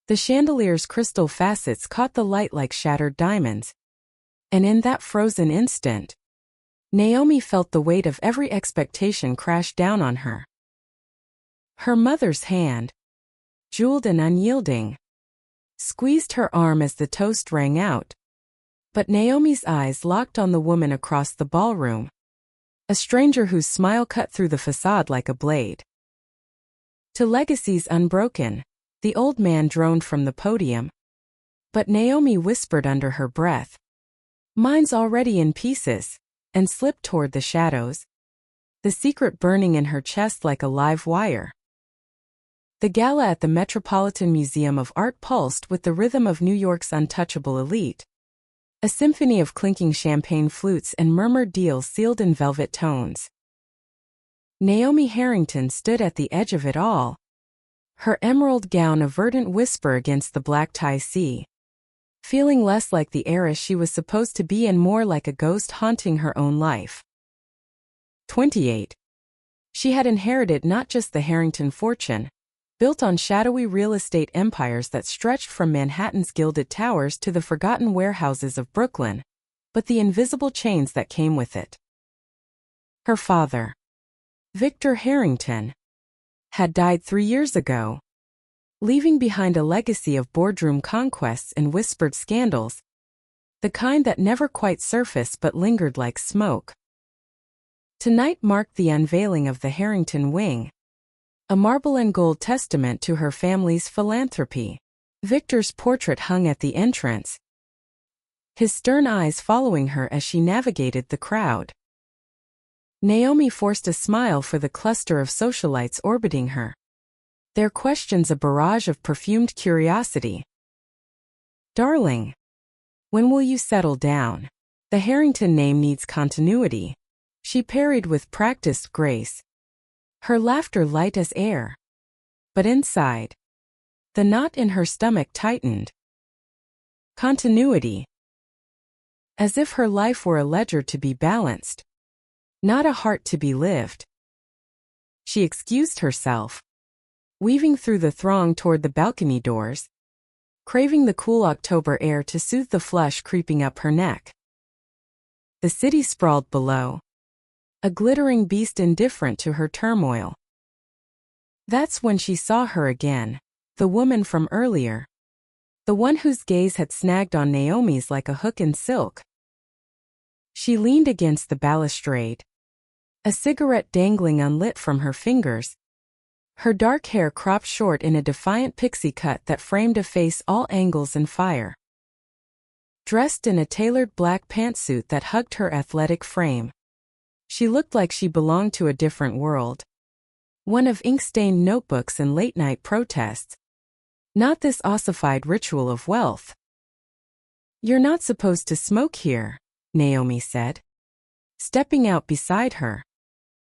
The chandelier's crystal facets caught the light like shattered diamonds. And in that frozen instant, Naomi felt the weight of every expectation crash down on her. Her mother's hand, jeweled and unyielding, squeezed her arm as the toast rang out. But Naomi's eyes locked on the woman across the ballroom, a stranger whose smile cut through the facade like a blade. To legacies unbroken, the old man droned from the podium. But Naomi whispered under her breath, "Mine's already in pieces," and slipped toward the shadows, the secret burning in her chest like a live wire. The gala at the Metropolitan Museum of Art pulsed with the rhythm of New York's untouchable elite. A symphony of clinking champagne flutes and murmured deals sealed in velvet tones. Naomi Harrington stood at the edge of it all, her emerald gown a verdant whisper against the black tie sea, feeling less like the heiress she was supposed to be and more like a ghost haunting her own life. 28. She had inherited not just the Harrington fortune, built on shadowy real estate empires that stretched from Manhattan's gilded towers to the forgotten warehouses of Brooklyn, but the invisible chains that came with it. Her father, Victor Harrington, had died 3 years ago, leaving behind a legacy of boardroom conquests and whispered scandals, the kind that never quite surfaced but lingered like smoke. Tonight marked the unveiling of the Harrington wing, a marble and gold testament to her family's philanthropy. Victor's portrait hung at the entrance, his stern eyes following her as she navigated the crowd. Naomi forced a smile for the cluster of socialites orbiting her, their questions a barrage of perfumed curiosity. "Darling, when will you settle down? The Harrington name needs continuity," she parried with practiced grace, her laughter light as air. But inside, the knot in her stomach tightened. Continuity. As if her life were a ledger to be balanced, not a heart to be lived. She excused herself, weaving through the throng toward the balcony doors, craving the cool October air to soothe the flush creeping up her neck. The city sprawled below, a glittering beast indifferent to her turmoil. That's when she saw her again, the woman from earlier, the one whose gaze had snagged on Naomi's like a hook in silk. She leaned against the balustrade, a cigarette dangling unlit from her fingers, her dark hair cropped short in a defiant pixie cut that framed a face all angles and fire. Dressed in a tailored black pantsuit that hugged her athletic frame, she looked like she belonged to a different world, one of ink-stained notebooks and late-night protests, not this ossified ritual of wealth. "You're not supposed to smoke here," Naomi said, stepping out beside her,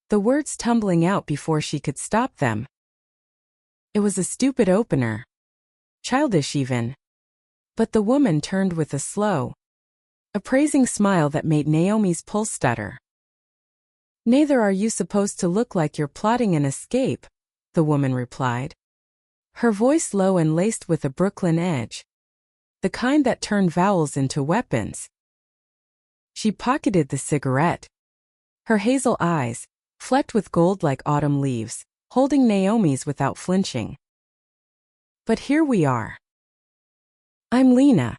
the words tumbling out before she could stop them. It was a stupid opener, childish even, but the woman turned with a slow, appraising smile that made Naomi's pulse stutter. "Neither are you supposed to look like you're plotting an escape," the woman replied, her voice low and laced with a Brooklyn edge, the kind that turned vowels into weapons. She pocketed the cigarette, her hazel eyes, flecked with gold like autumn leaves, holding Naomi's without flinching. "But here we are. I'm Lena,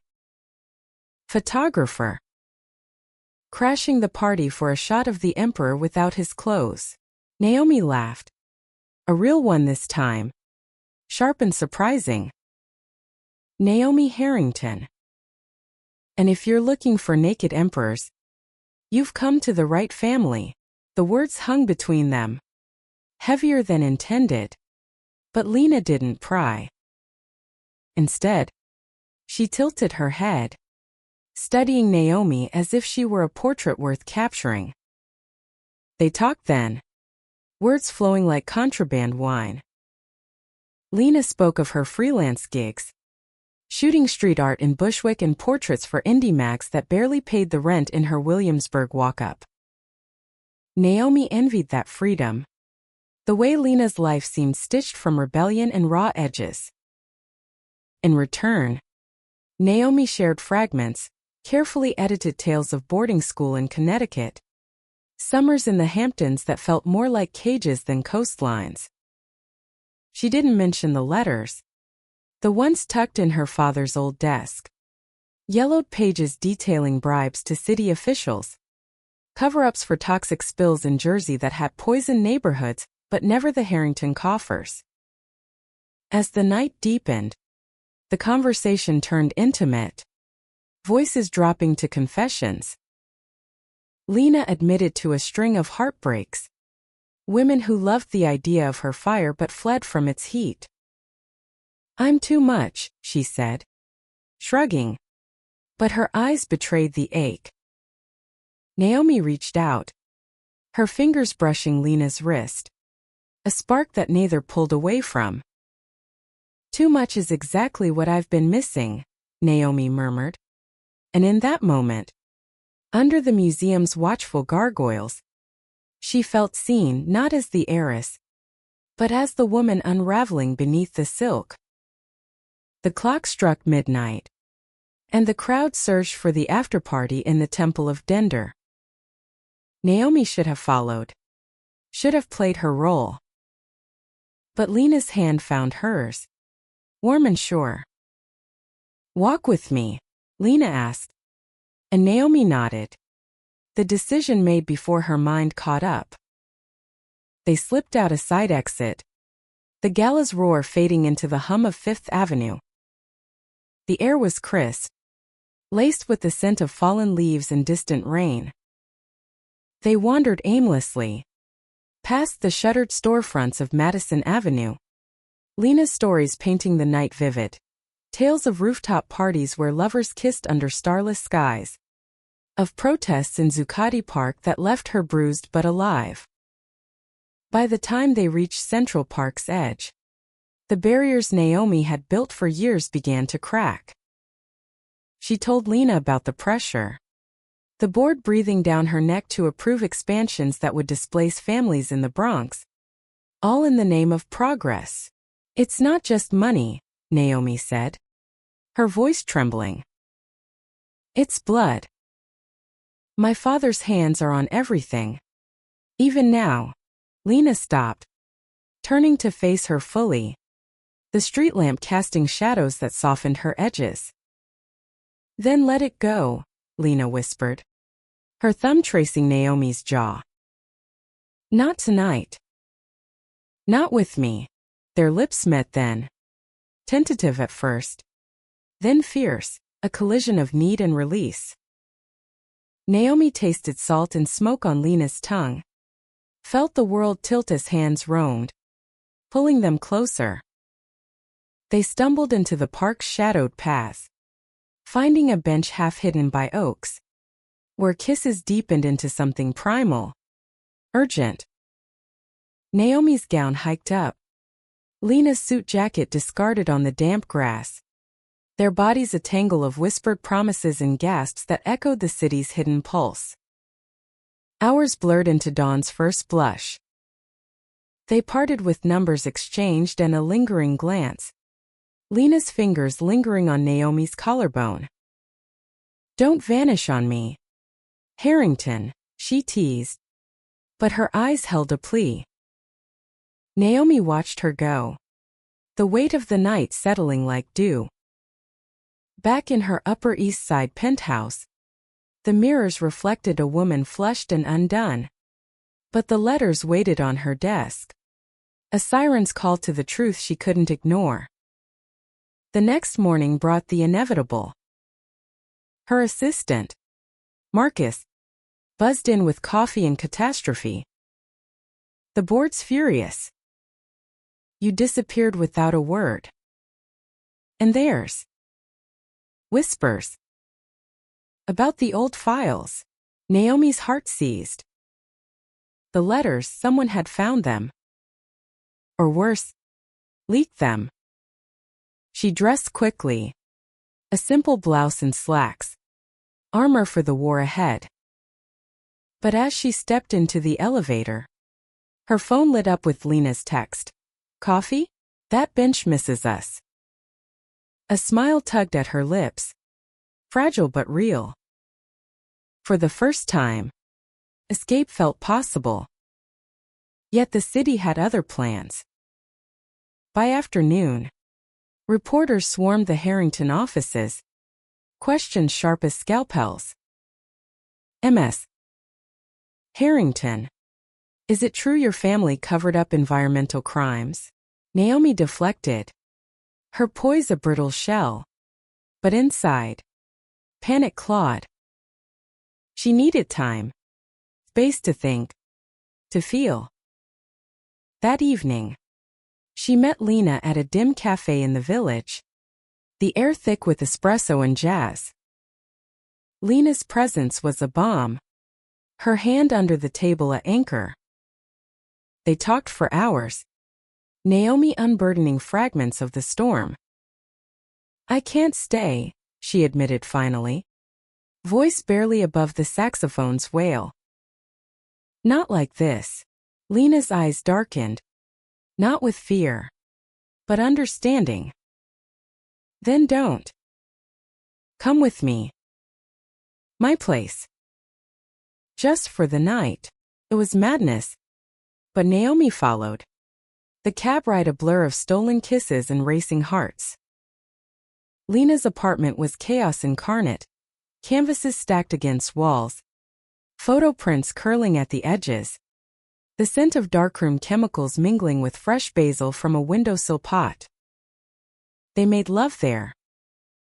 photographer, crashing the party for a shot of the emperor without his clothes." Naomi laughed. A real one this time, sharp and surprising. "Naomi Harrington. And if you're looking for naked emperors, you've come to the right family." The words hung between them, heavier than intended, but Lena didn't pry. Instead, she tilted her head, studying Naomi as if she were a portrait worth capturing. They talked then, words flowing like contraband wine. Lena spoke of her freelance gigs, shooting street art in Bushwick and portraits for indie mags that barely paid the rent in her Williamsburg walk-up. Naomi envied that freedom, the way Lena's life seemed stitched from rebellion and raw edges. In return, Naomi shared fragments, carefully edited tales of boarding school in Connecticut, summers in the Hamptons that felt more like cages than coastlines. She didn't mention the letters, the ones tucked in her father's old desk. Yellowed pages detailing bribes to city officials, cover-ups for toxic spills in Jersey that had poisoned neighborhoods, but never the Harrington coffers. As the night deepened, the conversation turned intimate, voices dropping to confessions. Lena admitted to a string of heartbreaks, women who loved the idea of her fire but fled from its heat. "I'm too much," she said, shrugging, but her eyes betrayed the ache. Naomi reached out, her fingers brushing Lena's wrist, a spark that neither pulled away from. "Too much is exactly what I've been missing," Naomi murmured. And in that moment, under the museum's watchful gargoyles, she felt seen not as the heiress, but as the woman unraveling beneath the silk. The clock struck midnight, and the crowd surged for the after-party in the Temple of Dender. Naomi should have followed, should have played her role. But Lena's hand found hers, warm and sure. "Walk with me," Lena asked, and Naomi nodded, the decision made before her mind caught up. They slipped out a side exit, the Gala's roar fading into the hum of Fifth Avenue. The air was crisp, laced with the scent of fallen leaves and distant rain. They wandered aimlessly, past the shuttered storefronts of Madison Avenue, Lena's stories painting the night vivid, tales of rooftop parties where lovers kissed under starless skies, of protests in Zuccotti Park that left her bruised but alive. By the time they reached Central Park's edge, the barriers Naomi had built for years began to crack. She told Lena about the pressure, the board breathing down her neck to approve expansions that would displace families in the Bronx, all in the name of progress. "It's not just money," Naomi said, her voice trembling. "It's blood. My father's hands are on everything. Even now." Lena stopped, turning to face her fully, the street lamp casting shadows that softened her edges. "Then let it go," Lena whispered, her thumb tracing Naomi's jaw. "Not tonight. Not with me." Their lips met then, tentative at first, then fierce, a collision of need and release. Naomi tasted salt and smoke on Lena's tongue, felt the world tilt as hands roamed, pulling them closer. They stumbled into the park's shadowed paths, finding a bench half hidden by oaks, where kisses deepened into something primal, urgent. Naomi's gown hiked up, Lena's suit jacket discarded on the damp grass, their bodies a tangle of whispered promises and gasps that echoed the city's hidden pulse. Hours blurred into dawn's first blush. They parted with numbers exchanged and a lingering glance, Lena's fingers lingering on Naomi's collarbone. "Don't vanish on me, Harrington," she teased, but her eyes held a plea. Naomi watched her go, the weight of the night settling like dew. Back in her Upper East Side penthouse, the mirrors reflected a woman flushed and undone, but the letters waited on her desk, a siren's call to the truth she couldn't ignore. The next morning brought the inevitable. Her assistant, Marcus, buzzed in with coffee and catastrophe. "The board's furious. You disappeared without a word." And theirs. Whispers. About the old files. Naomi's heart seized. The letters, someone had found them. Or worse, leaked them. She dressed quickly. A simple blouse and slacks. Armor for the war ahead. But as she stepped into the elevator, her phone lit up with Lena's text. "Coffee? That bench misses us." A smile tugged at her lips. Fragile but real. For the first time, escape felt possible. Yet the city had other plans. By afternoon, reporters swarmed the Harrington offices, questions sharp as scalpels. Ms. Harrington, is it true your family covered up environmental crimes? Naomi deflected, her poise a brittle shell. But inside, panic clawed. She needed time, space to think, to feel. That evening, she met Lena at a dim cafe in the village, the air thick with espresso and jazz. Lena's presence was a balm, her hand under the table an anchor. They talked for hours, Naomi unburdening fragments of the storm. I can't stay, she admitted finally, voice barely above the saxophone's wail. Not like this. Lena's eyes darkened, not with fear, but understanding. Then don't. Come with me. My place. Just for the night. It was madness. But Naomi followed. The cab ride a blur of stolen kisses and racing hearts. Lena's apartment was chaos incarnate, canvases stacked against walls, photo prints curling at the edges, the scent of darkroom chemicals mingling with fresh basil from a windowsill pot. They made love there.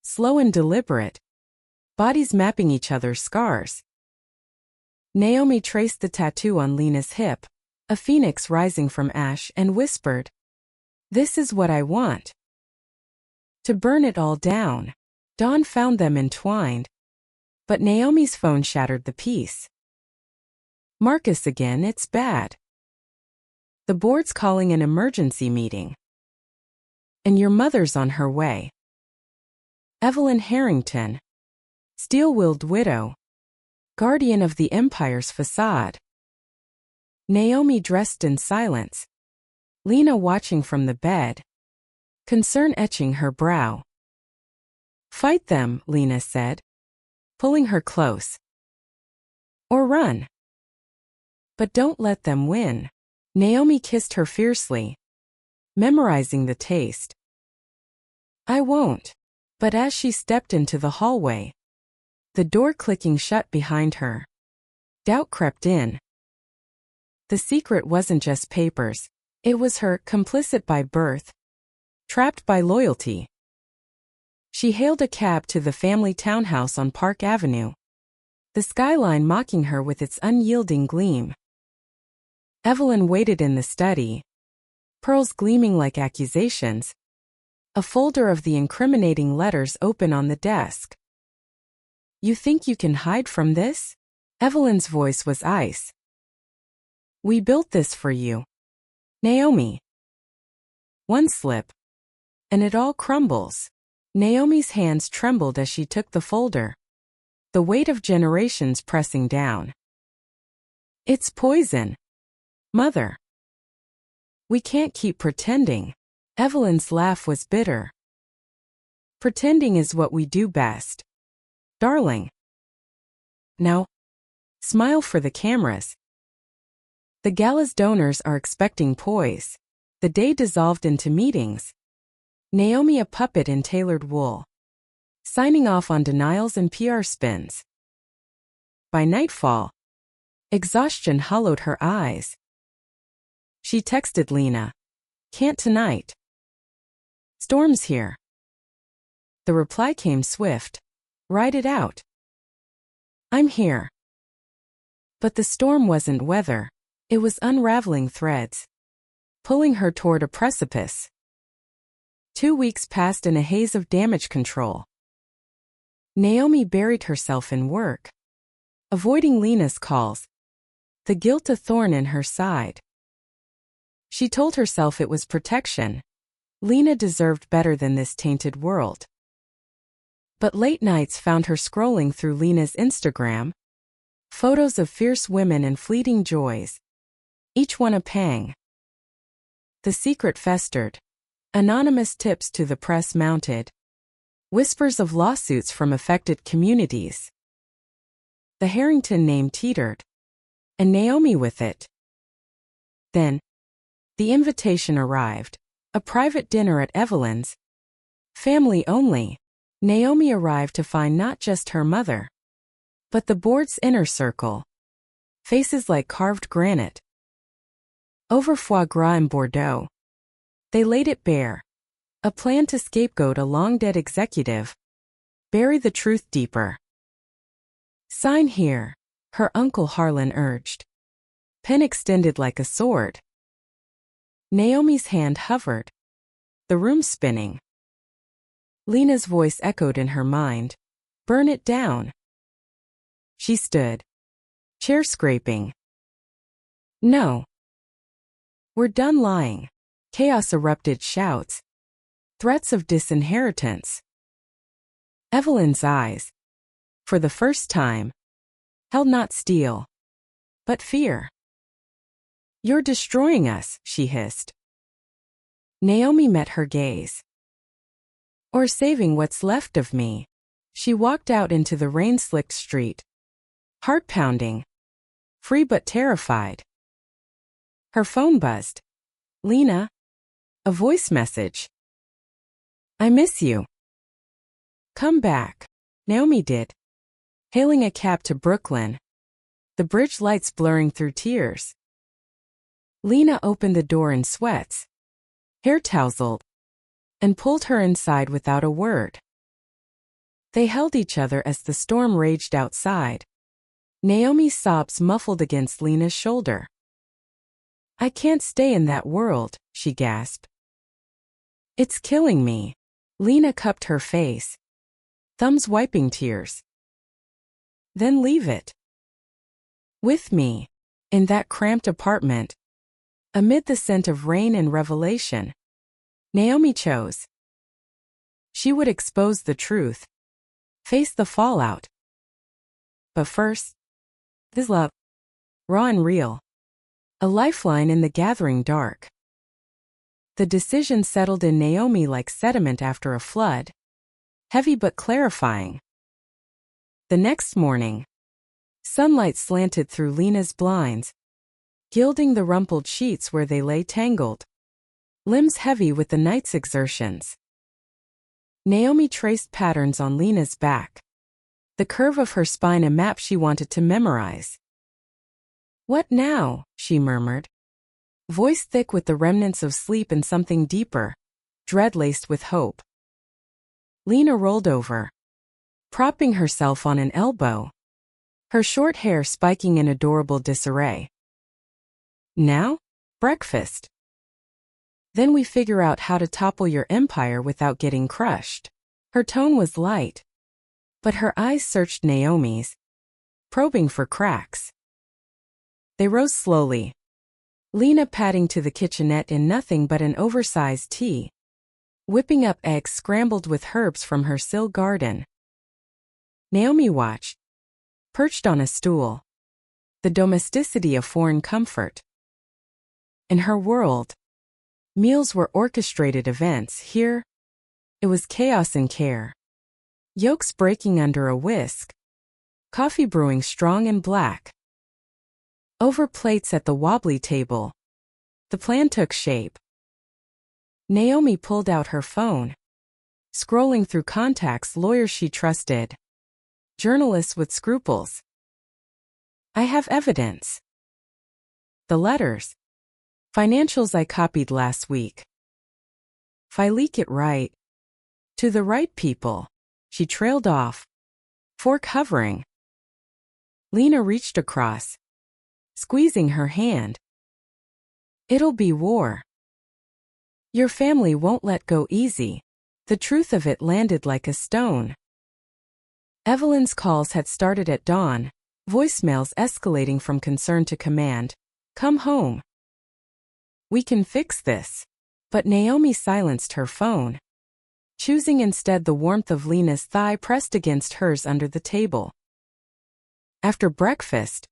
Slow and deliberate, bodies mapping each other's scars. Naomi traced the tattoo on Lena's hip, a phoenix rising from ash, and whispered, "This is what I want." To burn it all down. Dawn found them entwined. But Naomi's phone shattered the peace. Marcus again, it's bad. The board's calling an emergency meeting. And your mother's on her way. Evelyn Harrington, steel-willed widow, guardian of the empire's facade. Naomi dressed in silence, Lena watching from the bed, concern etching her brow. Fight them, Lena said, pulling her close. Or run. But don't let them win. Naomi kissed her fiercely, memorizing the taste. I won't. But as she stepped into the hallway, the door clicking shut behind her, doubt crept in. The secret wasn't just papers, it was her, complicit by birth, trapped by loyalty. She hailed a cab to the family townhouse on Park Avenue, the skyline mocking her with its unyielding gleam. Evelyn waited in the study, pearls gleaming like accusations, a folder of the incriminating letters open on the desk. You think you can hide from this? Evelyn's voice was ice. We built this for you, Naomi. One slip, and it all crumbles. Naomi's hands trembled as she took the folder, the weight of generations pressing down. It's poison, Mother. We can't keep pretending. Evelyn's laugh was bitter. Pretending is what we do best, darling. Now, smile for the cameras. The Gala's donors are expecting poise. The day dissolved into meetings. Naomi a puppet in tailored wool, signing off on denials and PR spins. By nightfall, exhaustion hollowed her eyes. She texted Lena, "Can't tonight. Storm's here." The reply came swift, "Ride it out." I'm here. But the storm wasn't weather, it was unraveling threads, pulling her toward a precipice. 2 weeks passed in a haze of damage control. Naomi buried herself in work, avoiding Lena's calls, the guilt a thorn in her side. She told herself it was protection. Lena deserved better than this tainted world. But late nights found her scrolling through Lena's Instagram, photos of fierce women and fleeting joys, each one a pang. The secret festered. Anonymous tips to the press mounted. Whispers of lawsuits from affected communities. The Harrington name teetered, and Naomi with it. Then, the invitation arrived, a private dinner at Evelyn's. Family only. Naomi arrived to find not just her mother, but the board's inner circle. Faces like carved granite. Over foie gras and Bordeaux. They laid it bare. A plan to scapegoat a long-dead executive. Bury the truth deeper. Sign here, her uncle Harlan urged. Pen extended like a sword. Naomi's hand hovered. The room spinning. Lena's voice echoed in her mind. Burn it down. She stood. Chair scraping. No. We're done lying. Chaos erupted shouts. Threats of disinheritance. Evelyn's eyes, for the first time, held not steel, but fear. You're destroying us, she hissed. Naomi met her gaze. Or saving what's left of me. She walked out into the rain-slicked street. Heart pounding. Free but terrified. Her phone buzzed. Lena. A voice message. I miss you. Come back. Naomi did. Hailing a cab to Brooklyn. The bridge lights blurring through tears. Lena opened the door in sweats. Hair tousled. And pulled her inside without a word. They held each other as the storm raged outside. Naomi's sobs muffled against Lena's shoulder. I can't stay in that world, she gasped. It's killing me. Lena cupped her face. Thumbs wiping tears. Then leave it. With me. In that cramped apartment. Amid the scent of rain and revelation. Naomi chose. She would expose the truth. Face the fallout. But first, this love. Raw and real. A lifeline in the gathering dark. The decision settled in Naomi like sediment after a flood. Heavy but clarifying. The next morning, sunlight slanted through Lena's blinds, gilding the rumpled sheets where they lay tangled, limbs heavy with the night's exertions. Naomi traced patterns on Lena's back, the curve of her spine a map she wanted to memorize. What now? She murmured. Voice thick with the remnants of sleep and something deeper, dread laced with hope. Lena rolled over, propping herself on an elbow, her short hair spiking in adorable disarray. Now? Breakfast. Then we figure out how to topple your empire without getting crushed. Her tone was light, but her eyes searched Naomi's, probing for cracks. They rose slowly. Lena padding to the kitchenette in nothing but an oversized tea, whipping up eggs scrambled with herbs from her sill garden. Naomi watched, perched on a stool, the domesticity of foreign comfort. In her world, meals were orchestrated events. Here, it was chaos and care. Yolks breaking under a whisk, coffee brewing strong and black. Over plates at the wobbly table, the plan took shape. Naomi pulled out her phone, scrolling through contacts, lawyers she trusted, journalists with scruples. I have evidence. The letters. Financials I copied last week. If I leak it right, to the right people, she trailed off, fork hovering. Lena reached across, squeezing her hand. It'll be war. Your family won't let go easy. The truth of it landed like a stone. Evelyn's calls had started at dawn, voicemails escalating from concern to command. Come home. We can fix this. But Naomi silenced her phone, choosing instead the warmth of Lena's thigh pressed against hers under the table. After breakfast,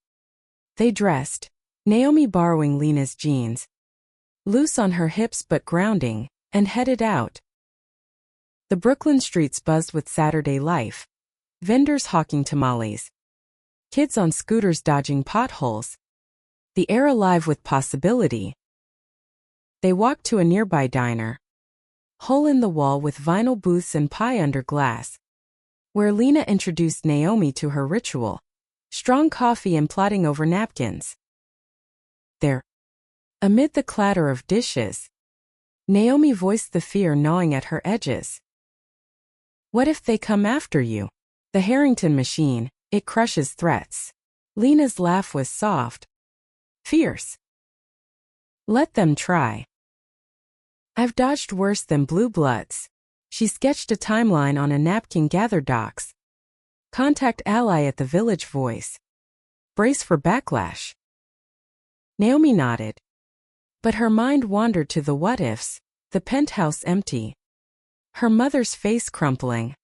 they dressed, Naomi borrowing Lena's jeans, loose on her hips but grounding, and headed out. The Brooklyn streets buzzed with Saturday life. Vendors hawking tamales. Kids on scooters dodging potholes. The air alive with possibility. They walked to a nearby diner. Hole in the wall with vinyl booths and pie under glass. Where Lena introduced Naomi to her ritual. Strong coffee and plotting over napkins. There. Amid the clatter of dishes. Naomi voiced the fear gnawing at her edges. What if they come after you? The Harrington machine, it crushes threats. Lena's laugh was soft. Fierce. Let them try. I've dodged worse than blue bloods. She sketched a timeline on a napkin. Gather docs. Contact ally at the Village Voice. Brace for backlash. Naomi nodded. But her mind wandered to the what-ifs, the penthouse empty. Her mother's face crumpling.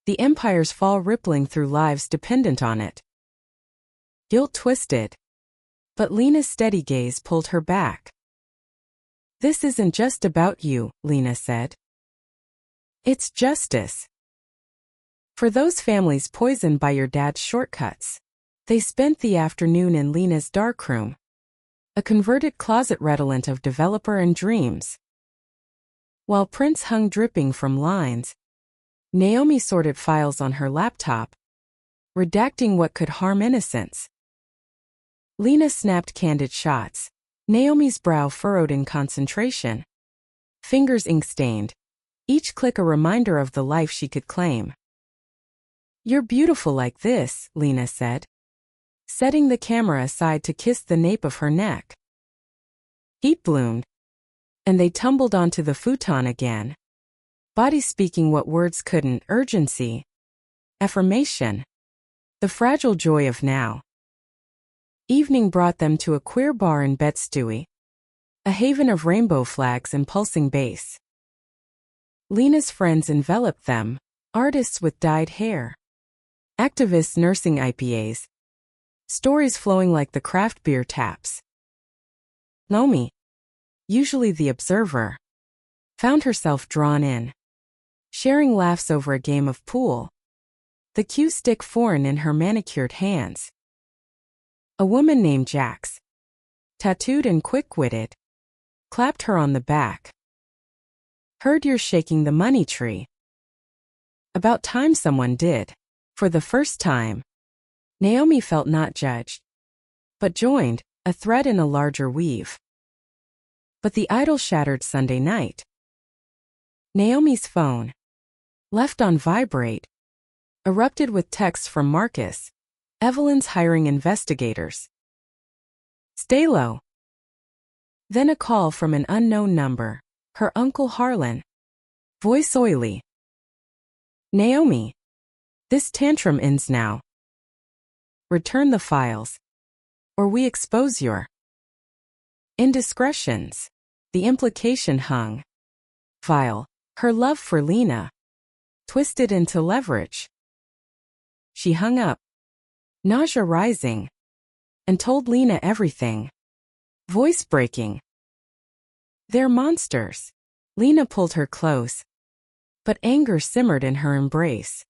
The empire's fall rippling through lives dependent on it. Guilt twisted. But Lena's steady gaze pulled her back. This isn't just about you, Lena said. It's justice. For those families poisoned by your dad's shortcuts. They spent the afternoon in Lena's darkroom. A converted closet redolent of developer and dreams. While prints hung dripping from lines, Naomi sorted files on her laptop, redacting what could harm innocence. Lena snapped candid shots. Naomi's brow furrowed in concentration. Fingers ink-stained. Each click a reminder of the life she could claim. You're beautiful like this, Lena said, setting the camera aside to kiss the nape of her neck. Heat bloomed, and they tumbled onto the futon again. Body speaking what words couldn't. Urgency. Affirmation. The fragile joy of now. Evening brought them to a queer bar in Bed-Stuy, a haven of rainbow flags and pulsing bass. Lena's friends enveloped them, artists with dyed hair, activists nursing IPAs, stories flowing like the craft beer taps. Naomi, usually the observer, found herself drawn in, sharing laughs over a game of pool, the cue stick foreign in her manicured hands. A woman named Jax, tattooed and quick-witted, clapped her on the back. Heard you're shaking the money tree. About time someone did. For the first time, Naomi felt not judged, but joined, a thread in a larger weave. But the idol shattered Sunday night. Naomi's phone, left on vibrate, erupted with texts from Marcus. Evelyn's hiring investigators. Stay low. Then a call from an unknown number, her Uncle Harlan. Voice oily. Naomi. This tantrum ends now. Return the files. Or we expose your indiscretions. The implication hung. Vile. Her love for Lena. Twisted into leverage. She hung up. Nausea rising. And told Lena everything. Voice breaking. They're monsters. Lena pulled her close. But anger simmered in her embrace.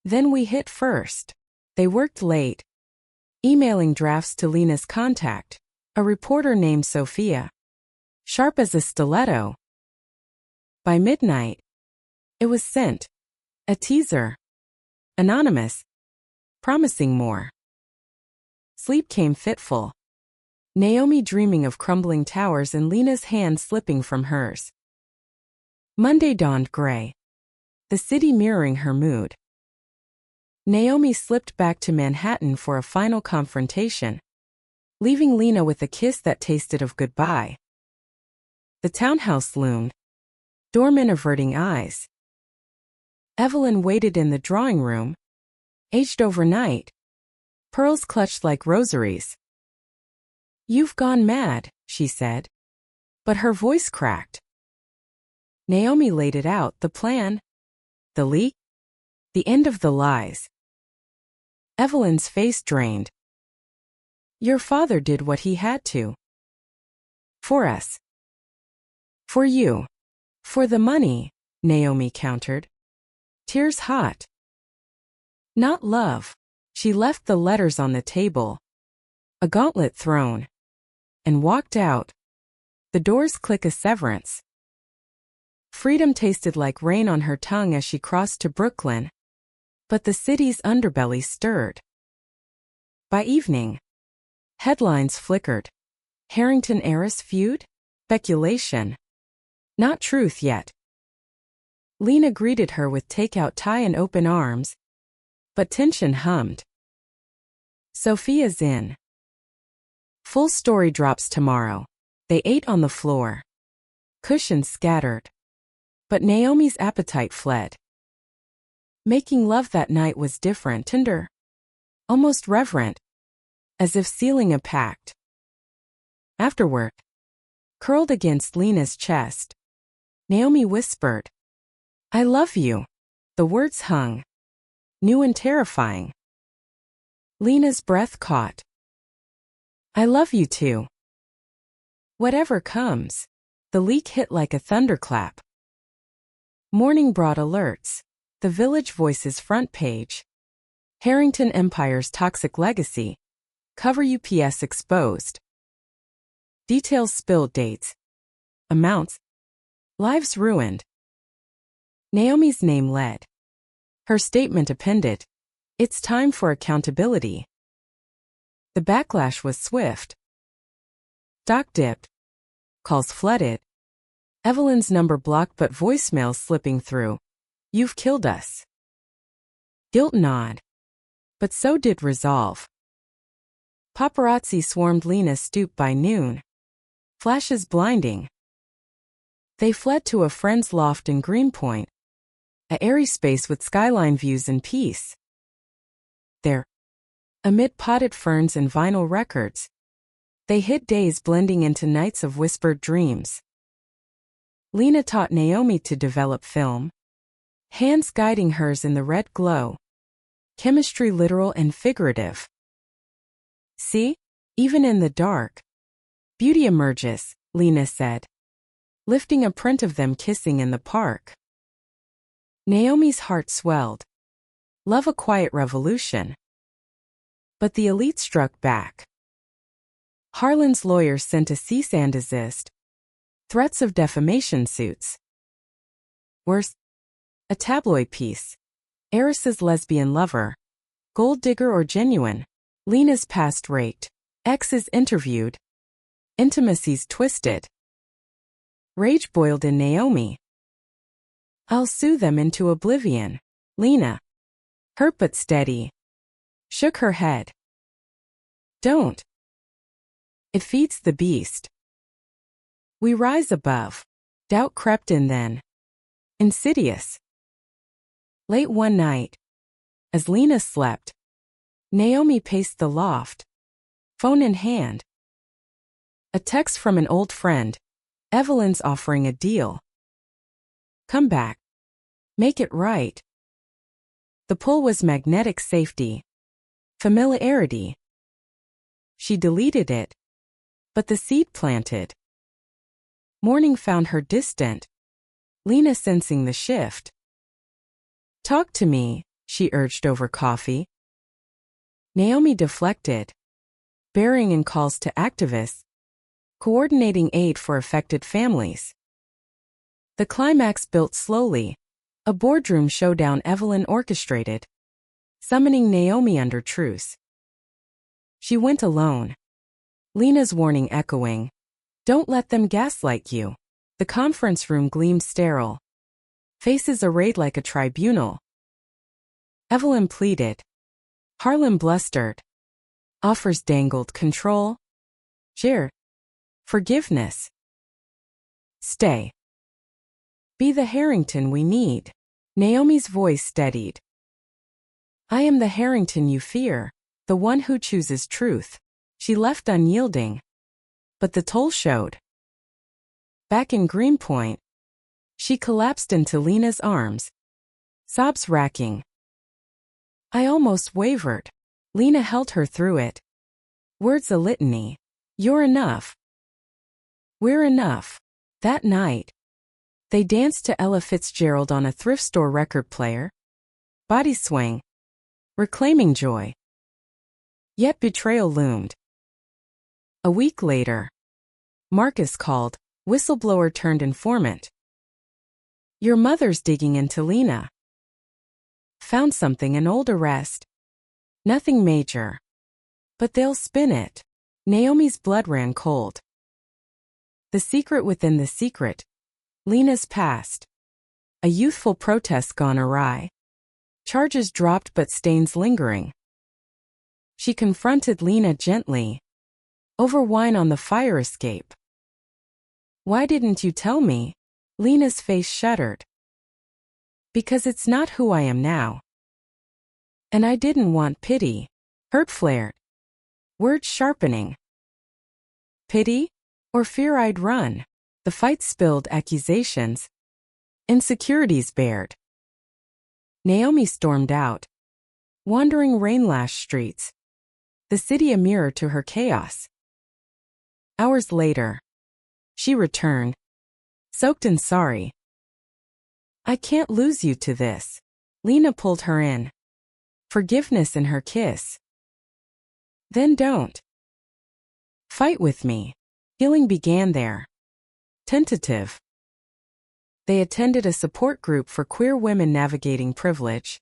Then we hit first. They worked late. Emailing drafts to Lena's contact, a reporter named Sophia. Sharp as a stiletto. By midnight, it was sent. A teaser. Anonymous. Promising more. Sleep came fitful. Naomi dreaming of crumbling towers and Lena's hand slipping from hers. Monday dawned gray. The city mirroring her mood. Naomi slipped back to Manhattan for a final confrontation, leaving Lena with a kiss that tasted of goodbye. The townhouse loomed, doorman averting eyes. Evelyn waited in the drawing room, aged overnight, pearls clutched like rosaries. You've gone mad, she said. But her voice cracked. Naomi laid it out, the plan. The leak. The end of the lies. Evelyn's face drained. Your father did what he had to. For us. For you. For the money. Naomi countered. Tears hot. Not love. She left the letters on the table, a gauntlet thrown, and walked out. The doors click a severance. Freedom tasted like rain on her tongue as she crossed to Brooklyn, but the city's underbelly stirred. By evening, headlines flickered. Harrington Heiress feud? Speculation. Not truth yet. Lena greeted her with takeout tie and open arms, but tension hummed. Sophia's in. Full story drops tomorrow. They ate on the floor. Cushions scattered. But Naomi's appetite fled. Making love that night was different, tender, almost reverent, as if sealing a pact. Afterward, curled against Lena's chest, Naomi whispered, I love you. The words hung, new and terrifying. Lena's breath caught. I love you too. Whatever comes, the leak hit like a thunderclap. Morning brought alerts. The Village Voice's front page. Harrington Empire's toxic legacy. Cover UPS exposed. Details spilled, dates, amounts, lives ruined. Naomi's name led. Her statement appended. It's time for accountability. The backlash was swift. Stock dipped. Calls flooded. Evelyn's number blocked but voicemails slipping through. You've killed us. Guilt gnawed. But so did resolve. Paparazzi swarmed Lena's stoop by noon. Flashes blinding. They fled to a friend's loft in Greenpoint, a airy space with skyline views and peace. There, amid potted ferns and vinyl records, they hid days blending into nights of whispered dreams. Lena taught Naomi to develop film, hands guiding hers in the red glow. Chemistry literal and figurative. See? Even in the dark, beauty emerges, Lena said, lifting a print of them kissing in the park. Naomi's heart swelled. Love a quiet revolution. But the elite struck back. Harlan's lawyers sent a cease and desist. Threats of defamation suits. Worse, a tabloid piece. Heiress's lesbian lover. Gold digger or genuine. Lena's past raked. Exes interviewed. Intimacies twisted. Rage boiled in Naomi. I'll sue them into oblivion. Lena, hurt but steady, shook her head. Don't. It feeds the beast. We rise above. Doubt crept in then. Insidious. Late one night, as Lena slept, Naomi paced the loft, phone in hand. A text from an old friend. Evelyn's offering a deal. Come back. Make it right. The pull was magnetic safety. Familiarity. She deleted it. But the seed planted. Morning found her distant. Lena sensing the shift. Talk to me, she urged over coffee. Naomi deflected. Bearing in calls to activists. Coordinating aid for affected families. The climax built slowly. A boardroom showdown Evelyn orchestrated. Summoning Naomi under truce. She went alone. Lena's warning echoing. Don't let them gaslight you. The conference room gleamed sterile. Faces arrayed like a tribunal. Evelyn pleaded. Harlan blustered. Offers dangled. Control. Jeered. Forgiveness. Stay. Be the Harrington we need. Naomi's voice steadied. I am the Harrington you fear, the one who chooses truth. She left unyielding. But the toll showed. Back in Greenpoint, she collapsed into Lena's arms. Sobs racking. I almost wavered. Lena held her through it. Words a litany. You're enough. We're enough. That night, They danced to Ella Fitzgerald on a thrift store record player. Body swing. Reclaiming joy. Yet betrayal loomed. A week later, Marcus called, whistleblower turned informant. Your mother's digging into Lena. Found something, an old arrest. Nothing major. But they'll spin it. Naomi's blood ran cold. The secret within the secret. Lena's past. A youthful protest gone awry. Charges dropped but stains lingering. She confronted Lena gently. Over wine on the fire escape. Why didn't you tell me? Lena's face shuddered. Because it's not who I am now. And I didn't want pity. Hurt flared. Words sharpening. Pity? Or fear I'd run. The fight spilled accusations. Insecurities bared. Naomi stormed out. Wandering rain-lashed streets. The city a mirror to her chaos. Hours later, she returned. Soaked and sorry. I can't lose you to this. Lena pulled her in. Forgiveness in her kiss. Then don't. Fight with me. Healing began there. Tentative. They attended a support group for queer women navigating privilege.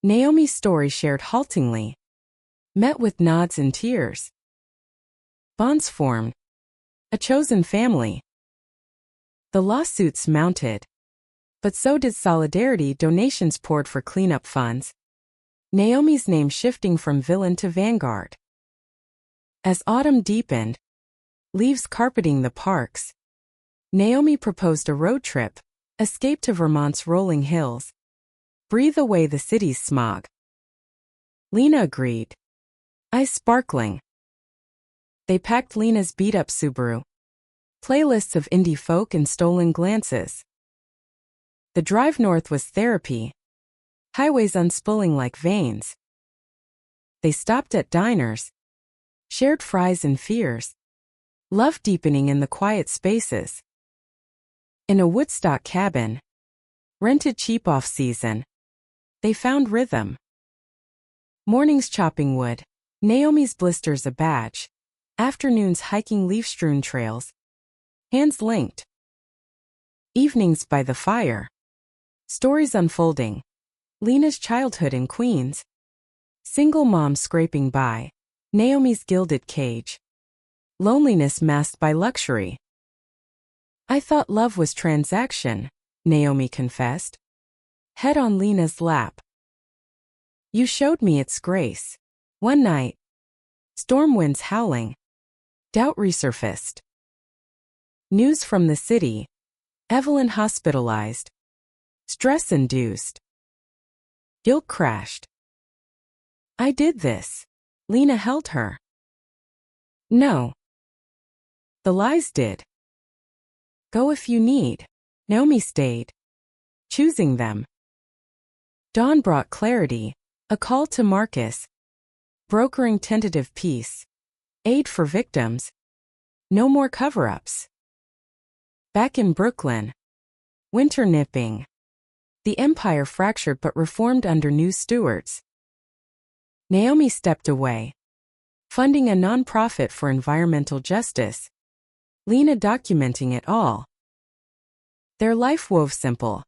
Naomi's story shared haltingly. Met with nods and tears. Bonds formed. A chosen family. The lawsuits mounted. But so did solidarity. Donations poured for cleanup funds. Naomi's name shifting from villain to vanguard. As autumn deepened, leaves carpeting the parks, Naomi proposed a road trip, escape to Vermont's rolling hills, breathe away the city's smog. Lena agreed. Eyes sparkling. They packed Lena's beat-up Subaru. Playlists of indie folk and stolen glances. The drive north was therapy. Highways unspooling like veins. They stopped at diners. Shared fries and fears. Love deepening in the quiet spaces. In a Woodstock cabin. Rented cheap off-season. They found rhythm. Mornings chopping wood. Naomi's blisters a badge. Afternoons hiking leaf-strewn trails. Hands linked. Evenings by the fire. Stories unfolding. Lena's childhood in Queens. Single mom scraping by. Naomi's gilded cage. Loneliness masked by luxury. I thought love was transaction, Naomi confessed. Head on Lena's lap. You showed me its grace. One night. Storm winds howling. Doubt resurfaced. News from the city. Evelyn hospitalized. Stress induced. Guilt crashed. I did this. Lena held her. No. The lies did. Go if you need. Naomi stayed. Choosing them. Dawn brought clarity. A call to Marcus. Brokering tentative peace. Aid for victims. No more cover-ups. Back in Brooklyn. Winter nipping. The empire fractured but reformed under new stewards. Naomi stepped away. Funding a nonprofit for environmental justice. Lena documenting it all. Their life wove simple.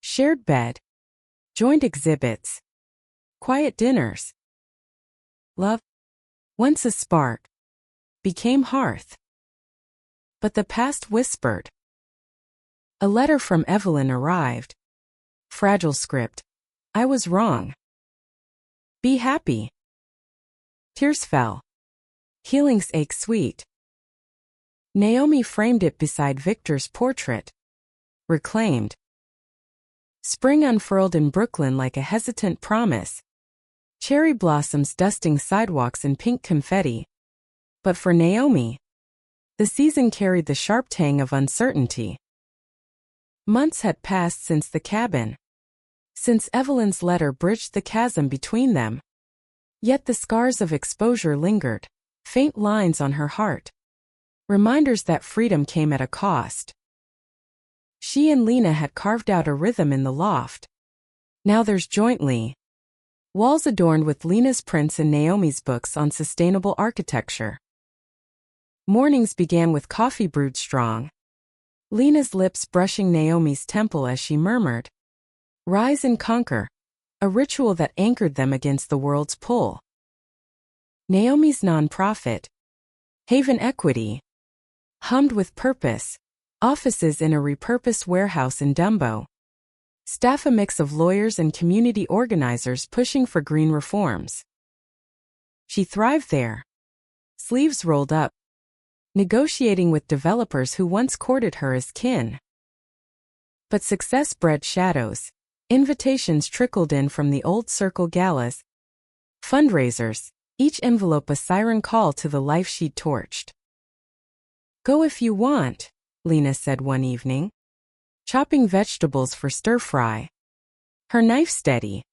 Shared bed. Joint exhibits. Quiet dinners. Love, once a spark, became hearth. But the past whispered. A letter from Evelyn arrived. Fragile script. I was wrong. Be happy. Tears fell. Healing's ache sweet. Naomi framed it beside Victor's portrait. Reclaimed. Spring unfurled in Brooklyn like a hesitant promise. Cherry blossoms dusting sidewalks in pink confetti. But for Naomi, the season carried the sharp tang of uncertainty. Months had passed since the cabin. Since Evelyn's letter bridged the chasm between them. Yet the scars of exposure lingered, faint lines on her heart. Reminders that freedom came at a cost. She and Lena had carved out a rhythm in the loft. Now there's jointly walls adorned with Lena's prints and Naomi's books on sustainable architecture. Mornings began with coffee brewed strong. Lena's lips brushing Naomi's temple as she murmured, "Rise and conquer," a ritual that anchored them against the world's pull. Naomi's nonprofit, Haven Equity, hummed with purpose, offices in a repurposed warehouse in Dumbo. Staff a mix of lawyers and community organizers pushing for green reforms. She thrived there. Sleeves rolled up, negotiating with developers who once courted her as kin. But success bred shadows. Invitations trickled in from the old circle galas, fundraisers, each envelope a siren call to the life she'd torched. "Go if you want," Lena said one evening, chopping vegetables for stir-fry, her knife steady.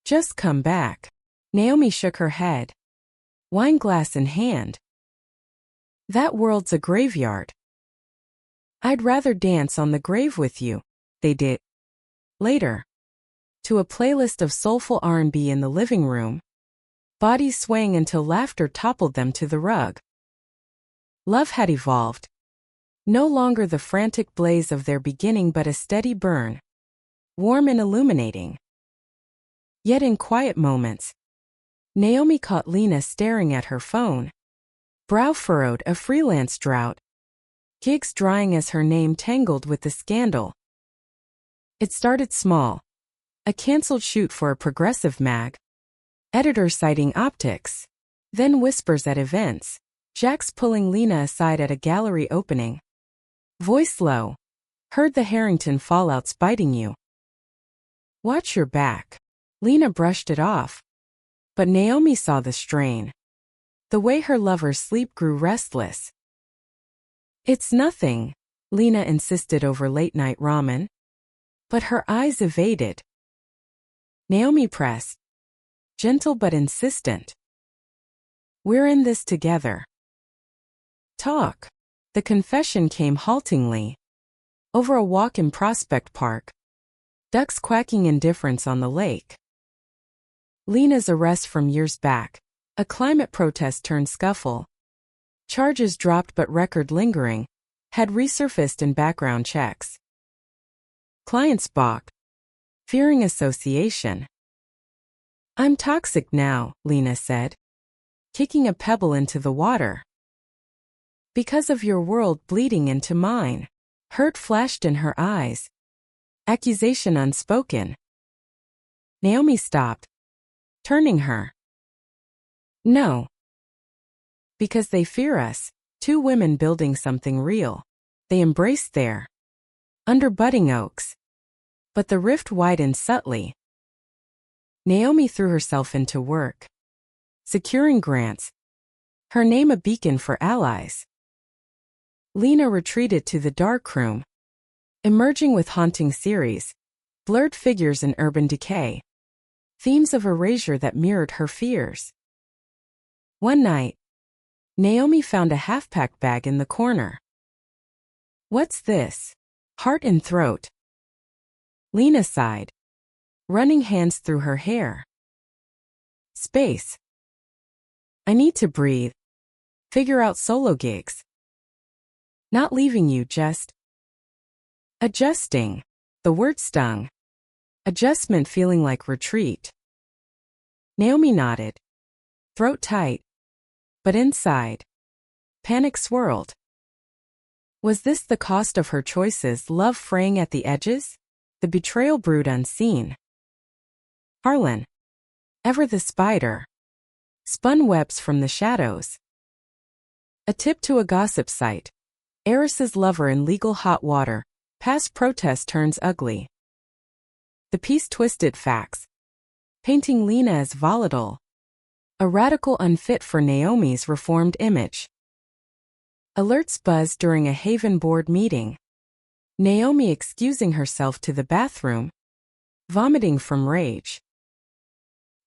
"Just come back." Naomi shook her head, wine glass in hand. "That world's a graveyard." "I'd rather dance on the grave with you," they did. Later, to a playlist of soulful R&B in the living room, bodies swaying until laughter toppled them to the rug. Love had evolved. No longer the frantic blaze of their beginning but a steady burn, warm and illuminating. Yet in quiet moments, Naomi caught Lena staring at her phone, brow furrowed, a freelance drought, gigs drying as her name tangled with the scandal. It started small. A cancelled shoot for a progressive mag. Editor citing optics. Then whispers at events. Jax pulling Lena aside at a gallery opening. Voice low. "Heard the Harrington fallout's biting you. Watch your back." Lena brushed it off. But Naomi saw the strain. The way her lover's sleep grew restless. "It's nothing," Lena insisted over late-night ramen. But her eyes evaded. Naomi pressed, gentle but insistent. "We're in this together. Talk." The confession came haltingly. Over a walk in Prospect Park. Ducks quacking indifference on the lake. Lena's arrest from years back. A climate protest turned scuffle. Charges dropped but record lingering. Had resurfaced in background checks. Clients balked, fearing association. "I'm toxic now," Lena said, kicking a pebble into the water. "Because of your world bleeding into mine." Hurt flashed in her eyes. Accusation unspoken. Naomi stopped, turning her. "No. Because they fear us, two women building something real. They embraced there. Under budding oaks. But the rift widened subtly." Naomi threw herself into work. Securing grants. Her name a beacon for allies. Lena retreated to the darkroom. Emerging with haunting series. Blurred figures in urban decay. Themes of erasure that mirrored her fears. One night, Naomi found a half-packed bag in the corner. "What's this?" "Heart and throat." Lena sighed, running hands through her hair. "Space. I need to breathe. Figure out solo gigs. Not leaving you, just adjusting." The word stung. Adjustment feeling like retreat. Naomi nodded, throat tight. But inside, panic swirled. Was this the cost of her choices, love fraying at the edges? The betrayal brewed unseen. Harlan, ever the spider, spun webs from the shadows. A tip to a gossip site. Heiress's lover in legal hot water. Past protest turns ugly. The piece twisted facts, painting Lena as volatile. A radical unfit for Naomi's reformed image. Alerts buzzed during a Haven board meeting. Naomi excusing herself to the bathroom, vomiting from rage.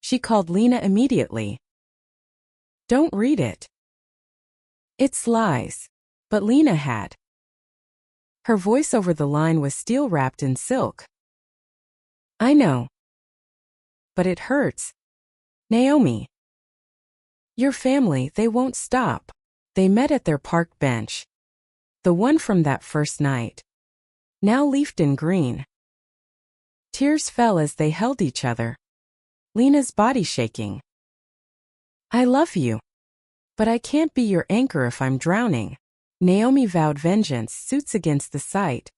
She called Lena immediately. "Don't read it. It's lies." But Lena had. Her voice over the line was steel wrapped in silk. I know. But it hurts. Naomi. Your family, they won't stop. They met at their park bench. The one from that first night. Now leafed in green. Tears fell as they held each other. Lena's body shaking. I love you. But I can't be your anchor if I'm drowning. Naomi vowed vengeance suits against the site.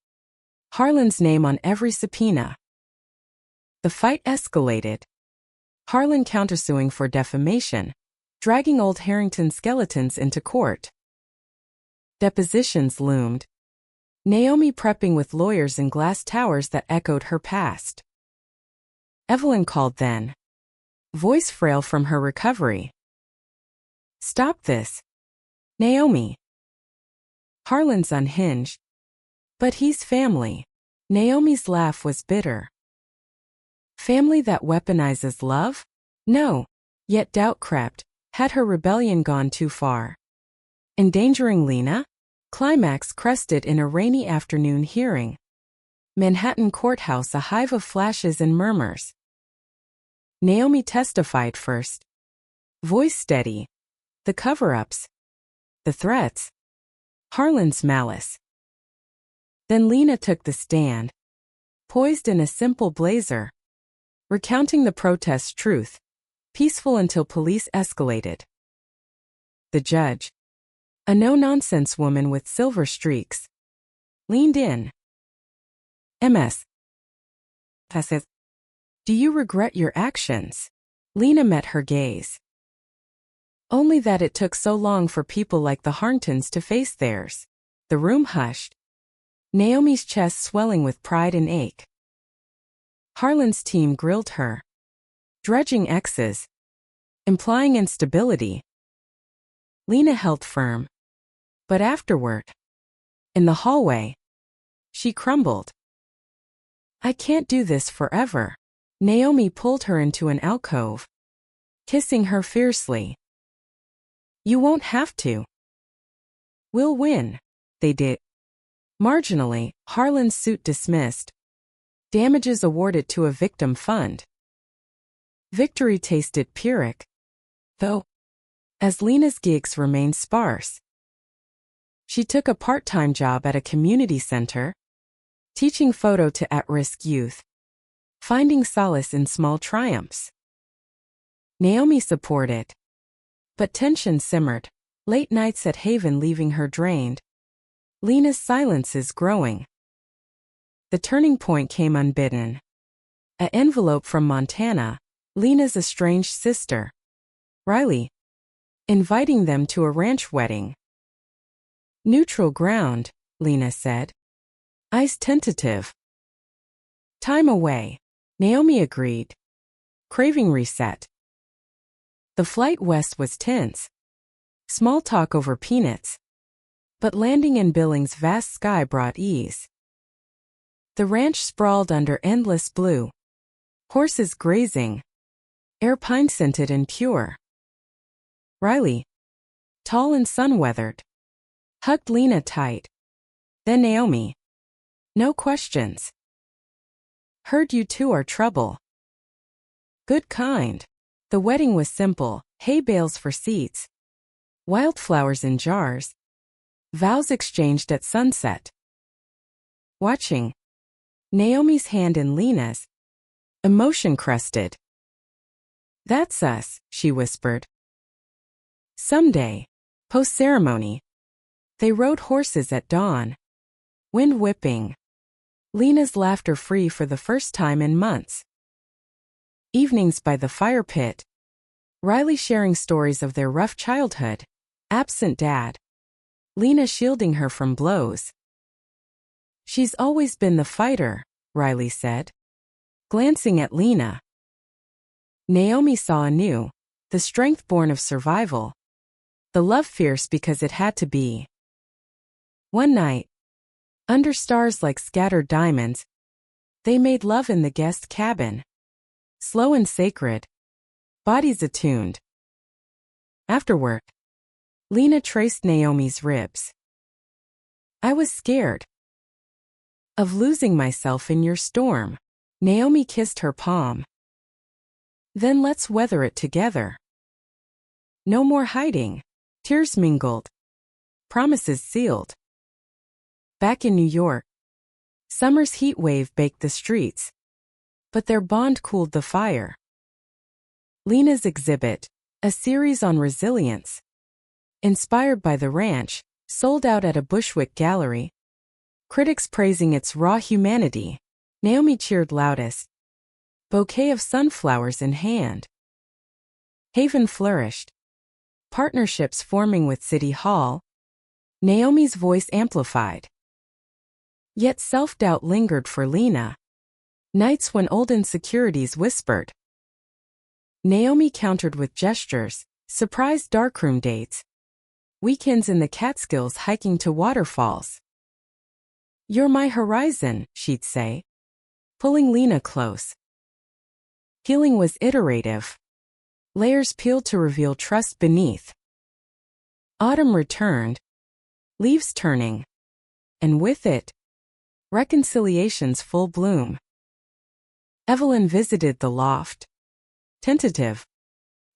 Harlan's name on every subpoena. The fight escalated. Harlan countersuing for defamation, dragging old Harrington skeletons into court. Depositions loomed. Naomi prepping with lawyers in glass towers that echoed her past. Evelyn called then. Voice frail from her recovery. Stop this. Naomi. Harlan's unhinged. But he's family. Naomi's laugh was bitter. Family that weaponizes love? No. Yet doubt crept. Had her rebellion gone too far? Endangering Lena? Climax crested in a rainy afternoon hearing. Manhattan courthouse a hive of flashes and murmurs. Naomi testified first. Voice steady. The cover-ups. The threats. Harlan's malice. Then Lena took the stand. Poised in a simple blazer. Recounting the protest's truth. Peaceful until police escalated. The judge. A no-nonsense woman with silver streaks. Leaned in. MS. Says, do you regret your actions? Lena met her gaze. Only that it took so long for people like the Harringtons to face theirs. The room hushed. Naomi's chest swelling with pride and ache. Harlan's team grilled her. Dredging X's. Implying instability. Lena held firm. But afterward. In the hallway. She crumbled. I can't do this forever. Naomi pulled her into an alcove. Kissing her fiercely. You won't have to. We'll win. They did. Marginally, Harlan's suit dismissed. Damages awarded to a victim fund. Victory tasted Pyrrhic. Though, as Lena's gigs remained sparse. She took a part-time job at a community center, teaching photo to at-risk youth, finding solace in small triumphs. Naomi supported. But tension simmered, late nights at Haven leaving her drained. Lena's silence is growing. The turning point came unbidden. An envelope from Montana, Lena's estranged sister, Riley, inviting them to a ranch wedding. Neutral ground, Lena said. Eyes tentative. Time away, Naomi agreed. Craving reset. The flight west was tense. Small talk over peanuts. But landing in Billings' vast sky brought ease. The ranch sprawled under endless blue. Horses grazing. Air pine-scented and pure. Riley, tall and sun-weathered, hugged Lena tight. Then Naomi. No questions. Heard you two are trouble. Good kind. The wedding was simple, hay bales for seats. Wildflowers in jars. Vows exchanged at sunset. Watching. Naomi's hand in Lena's. Emotion crusted. That's us, she whispered. Someday. Post-ceremony. They rode horses at dawn. Wind whipping. Lena's laughter free for the first time in months. Evenings by the fire pit. Riley sharing stories of their rough childhood. Absent dad. Lena shielding her from blows. She's always been the fighter, Riley said. Glancing at Lena. Naomi saw anew. The strength born of survival. The love fierce because it had to be. One night. Under stars like scattered diamonds. They made love in the guest cabin. Slow and sacred. Bodies attuned. Afterward. Lena traced Naomi's ribs. I was scared. of losing myself in your storm. Naomi kissed her palm. Then let's weather it together. No more hiding. Tears mingled. Promises sealed. Back in New York, summer's heat wave baked the streets, but their bond cooled the fire. Lena's exhibit, a series on resilience, inspired by the ranch, sold out at a Bushwick gallery. Critics praising its raw humanity. Naomi cheered loudest. Bouquet of sunflowers in hand. Haven flourished. Partnerships forming with City Hall. Naomi's voice amplified. Yet self-doubt lingered for Lena. Nights when old insecurities whispered. Naomi countered with gestures, surprise darkroom dates. Weekends in the Catskills hiking to waterfalls. You're my horizon, she'd say, pulling Lena close. Healing was iterative. Layers peeled to reveal trust beneath. Autumn returned, leaves turning, and with it, reconciliation's full bloom. Evelyn visited the loft. Tentative.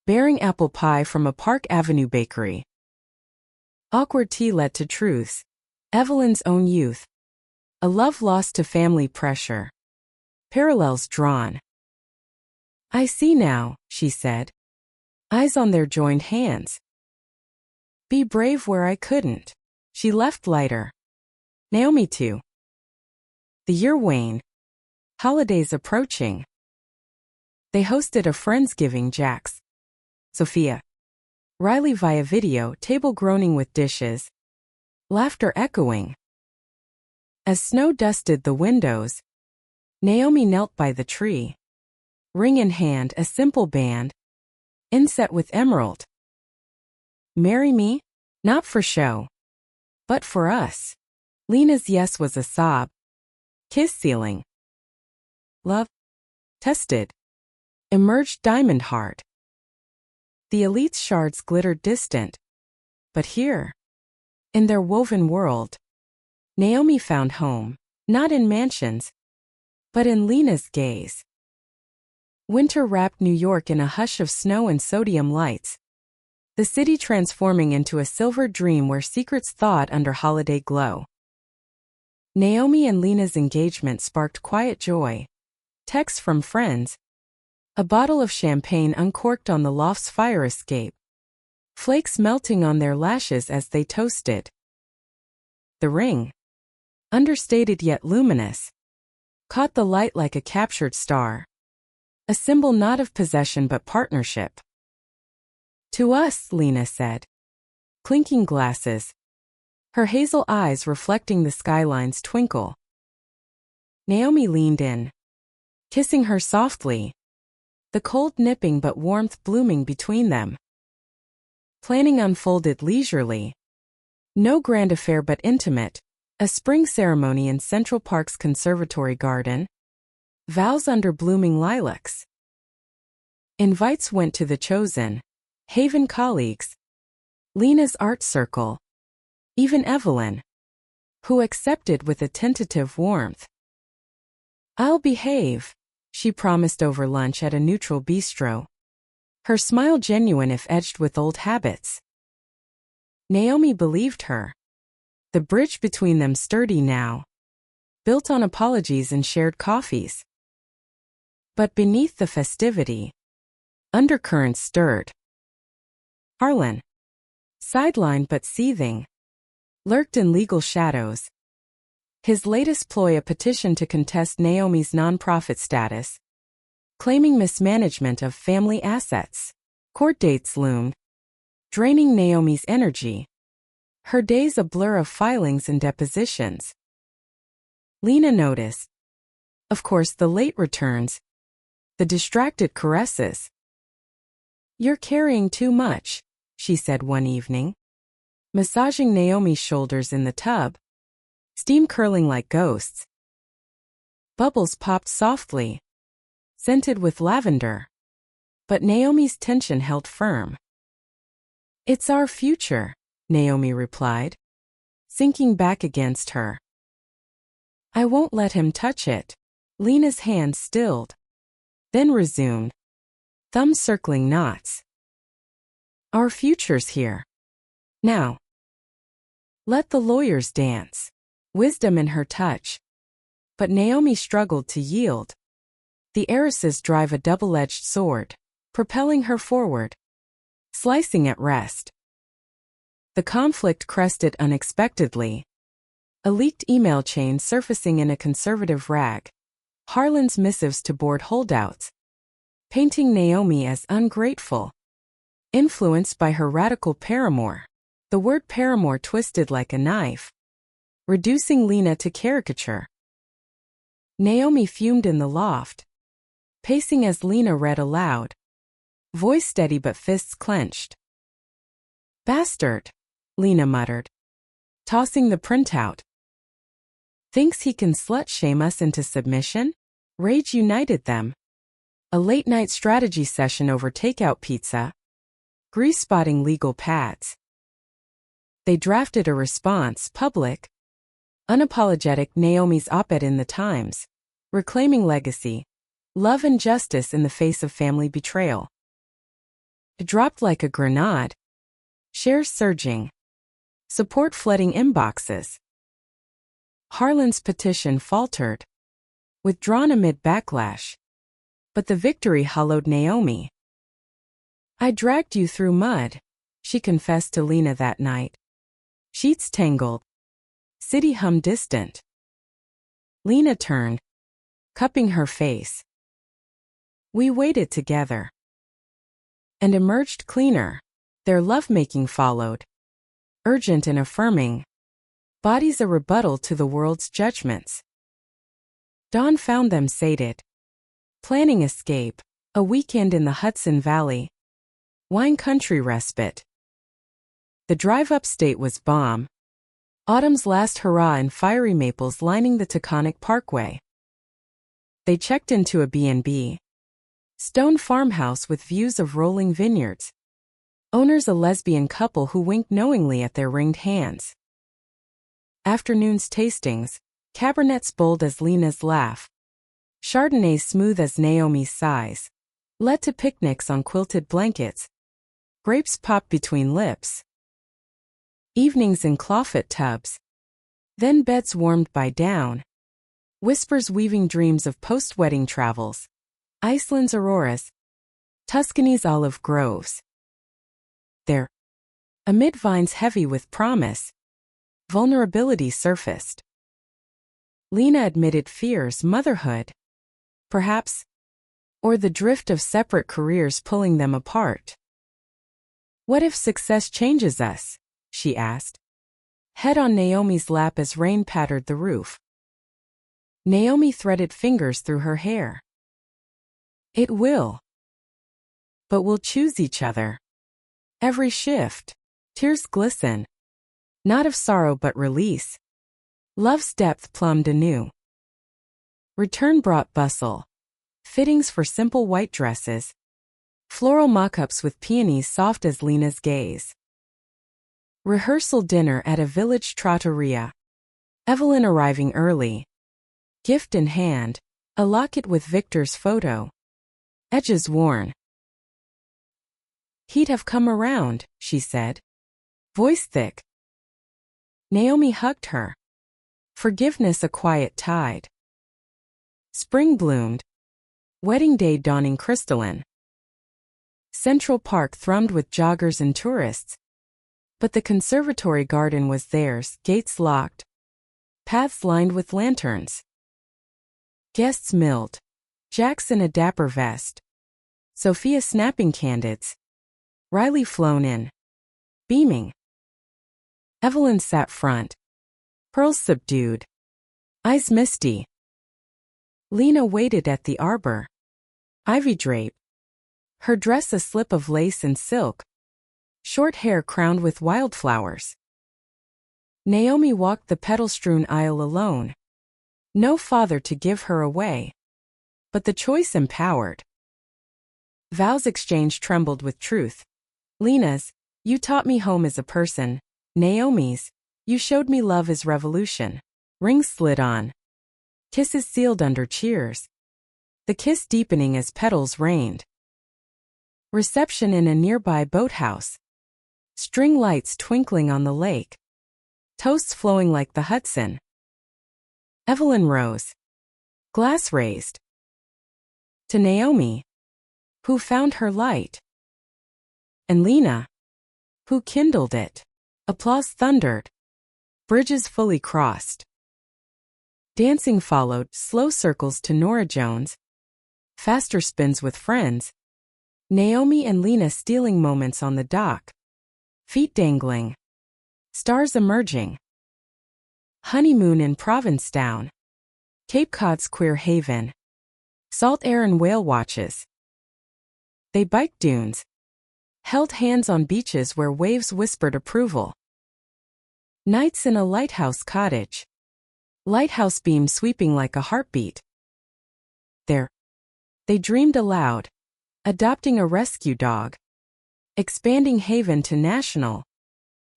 Bearing apple pie from a Park Avenue bakery. Awkward tea led to truths. Evelyn's own youth. A love lost to family pressure. Parallels drawn. I see now, she said. Eyes on their joined hands. Be brave where I couldn't. She left lighter. Naomi too. The year waned. Holidays approaching. They hosted a Friendsgiving. Jax, Sophia, Riley via video, table groaning with dishes. Laughter echoing. As snow dusted the windows, Naomi knelt by the tree. Ring in hand, a simple band, inset with emerald. Marry me? Not for show, but for us. Lena's yes was a sob. Kiss ceiling. Love, tested. Emerged diamond heart. The elite's shards glittered distant. But here, in their woven world, Naomi found home, not in mansions, but in Lena's gaze. Winter wrapped New York in a hush of snow and sodium lights, the city transforming into a silver dream where secrets thawed under holiday glow. Naomi and Lena's engagement sparked quiet joy. Texts from friends. A bottle of champagne uncorked on the loft's fire escape. Flakes melting on their lashes as they toasted. The ring, understated yet luminous, caught the light like a captured star. A symbol not of possession but partnership. To us, Lena said. Clinking glasses. Her hazel eyes reflecting the skyline's twinkle. Naomi leaned in, kissing her softly. The cold nipping but warmth blooming between them. Planning unfolded leisurely. No grand affair but intimate. A spring ceremony in Central Park's conservatory garden. Vows under blooming lilacs. Invites went to the chosen. Haven colleagues. Lena's art circle. Even Evelyn, who accepted with a tentative warmth. I'll behave, she promised over lunch at a neutral bistro. Her smile genuine if edged with old habits. Naomi believed her. The bridge between them sturdy now, built on apologies and shared coffees. But beneath the festivity, undercurrents stirred. Harlan, sidelined but seething, lurked in legal shadows. His latest ploy, a petition to contest Naomi's nonprofit status, claiming mismanagement of family assets. Court dates loomed, draining Naomi's energy. Her days a blur of filings and depositions. Lena noticed. Of course, the late returns, the distracted caresses. You're carrying too much, she said one evening, massaging Naomi's shoulders in the tub, steam curling like ghosts. Bubbles popped softly, scented with lavender. But Naomi's tension held firm. It's our future, Naomi replied, sinking back against her. I won't let him touch it. Lena's hand stilled. Then resumed, thumb circling knots. Our future's here. Now. Let the lawyers dance. Wisdom in her touch. But Naomi struggled to yield. The heiresses drive a double-edged sword, propelling her forward, slicing at rest. The conflict crested unexpectedly. A leaked email chain surfacing in a conservative rag. Harlan's missives to board holdouts, painting Naomi as ungrateful, influenced by her radical paramour. The word paramour twisted like a knife, reducing Lena to caricature. Naomi fumed in the loft, pacing as Lena read aloud, voice steady but fists clenched. Bastard, Lena muttered, tossing the printout. Thinks he can slut-shame us into submission? Rage united them. A late-night strategy session over takeout pizza, grease-spotting legal pads. They drafted a response, public, unapologetic. Naomi's op-ed in the Times, reclaiming legacy, love and justice in the face of family betrayal. It dropped like a grenade, shares surging, support flooding inboxes. Harlan's petition faltered, withdrawn amid backlash. But the victory hollowed Naomi. I dragged you through mud, she confessed to Lena that night. Sheets tangled. City hum distant. Lena turned, cupping her face. We waited together. And emerged cleaner. Their lovemaking followed. Urgent and affirming. Bodies a rebuttal to the world's judgments. Dawn found them sated. Planning escape, a weekend in the Hudson Valley. Wine country respite. The drive upstate was bomb. Autumn's last hurrah in fiery maples lining the Taconic Parkway. They checked into a B&B. Stone farmhouse with views of rolling vineyards. Owners a lesbian couple who winked knowingly at their ringed hands. Afternoon's tastings, Cabernets bold as Lena's laugh. Chardonnays smooth as Naomi's sighs. Led to picnics on quilted blankets. Grapes popped between lips. Evenings in clawfoot tubs. Then beds warmed by down. Whispers weaving dreams of post-wedding travels. Iceland's auroras. Tuscany's olive groves. There, amid vines heavy with promise, vulnerability surfaced. Lena admitted fears, motherhood, perhaps, or the drift of separate careers pulling them apart. What if success changes us? She asked. Head on Naomi's lap as rain pattered the roof. Naomi threaded fingers through her hair. It will. But we'll choose each other. Every shift. Tears glisten. Not of sorrow but release. Love's depth plumbed anew. Return brought bustle. Fittings for simple white dresses. Floral mock-ups with peonies soft as Lena's gaze. Rehearsal dinner at a village trattoria. Evelyn arriving early. Gift in hand. A locket with Victor's photo. Edges worn. He'd have come around, she said. Voice thick. Naomi hugged her. Forgiveness a quiet tide. Spring bloomed. Wedding day dawning crystalline. Central Park thrummed with joggers and tourists. But the conservatory garden was theirs, gates locked. Paths lined with lanterns. Guests milled. Jackson a dapper vest. Sophia snapping candids. Riley flown in. Beaming. Evelyn sat front. Pearls subdued. Eyes misty. Lena waited at the arbor. Ivy drape. Her dress a slip of lace and silk. Short hair crowned with wildflowers. Naomi walked the petal-strewn aisle alone. No father to give her away. But the choice empowered. Vows exchanged trembled with truth. Lena's, you taught me home as a person. Naomi's, you showed me love is revolution. Rings slid on. Kisses sealed under cheers. The kiss deepening as petals rained. Reception in a nearby boathouse. String lights twinkling on the lake. Toasts flowing like the Hudson. Evelyn rose. Glass raised. To Naomi, who found her light. And Lena, who kindled it. Applause thundered. Bridges fully crossed. Dancing followed, slow circles to Norah Jones. Faster spins with friends. Naomi and Lena stealing moments on the dock. Feet dangling. Stars emerging. Honeymoon in Provincetown. Cape Cod's queer haven. Salt air and whale watches. They biked dunes. Held hands on beaches where waves whispered approval. Nights in a lighthouse cottage. Lighthouse beam sweeping like a heartbeat. There. They dreamed aloud. Adopting a rescue dog. Expanding haven to national.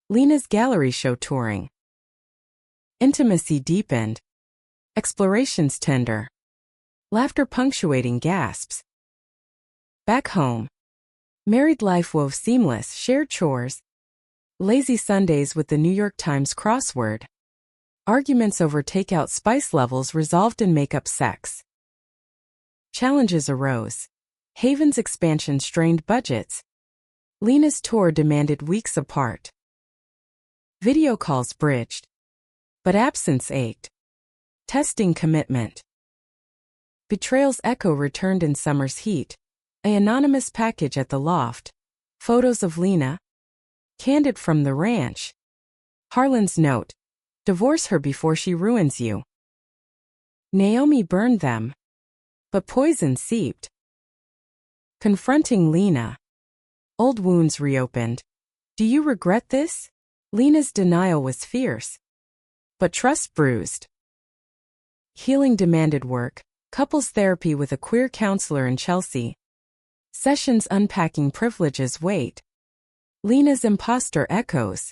Lena's gallery show touring. Intimacy deepened. Explorations tender. Laughter punctuating gasps. Back home. Married life wove seamless, shared chores. Lazy Sundays with the New York Times crossword. Arguments over takeout spice levels resolved in makeup sex. Challenges arose. Haven's expansion strained budgets. Lena's tour demanded weeks apart. Video calls bridged. But absence ached. Testing commitment. Betrayal's echo returned in summer's heat. An anonymous package at the loft. Photos of Lena. Candid from the ranch. Harlan's note. Divorce her before she ruins you. Naomi burned them. But poison seeped. Confronting Lena. Old wounds reopened. Do you regret this? Lena's denial was fierce. But trust bruised. Healing demanded work. Couples therapy with a queer counselor in Chelsea. Sessions unpacking privilege's weight. Lena's imposter echoes.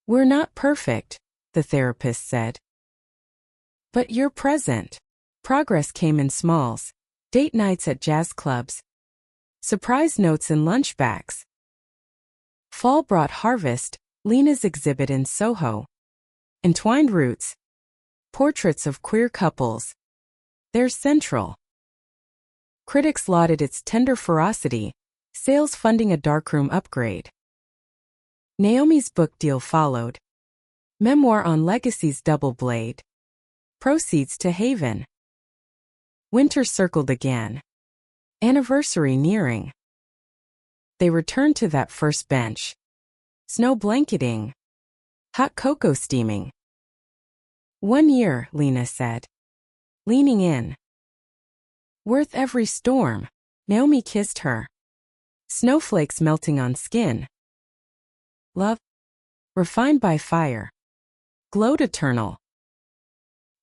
We're not perfect, the therapist said. But you're present. Progress came in smalls. Date nights at jazz clubs. Surprise notes in lunchbacks. Fall brought harvest. Lena's exhibit in Soho. Entwined roots. Portraits of queer couples. They're central. Critics lauded its tender ferocity. Sales funding a darkroom upgrade. Naomi's book deal followed. Memoir on Legacy's Double Blade. Proceeds to Haven. Winter circled again. Anniversary nearing. They returned to that first bench. Snow blanketing. Hot cocoa steaming. 1 year, Lena said. Leaning in. Worth every storm. Naomi kissed her. Snowflakes melting on skin. Love. Refined by fire. Glowed eternal.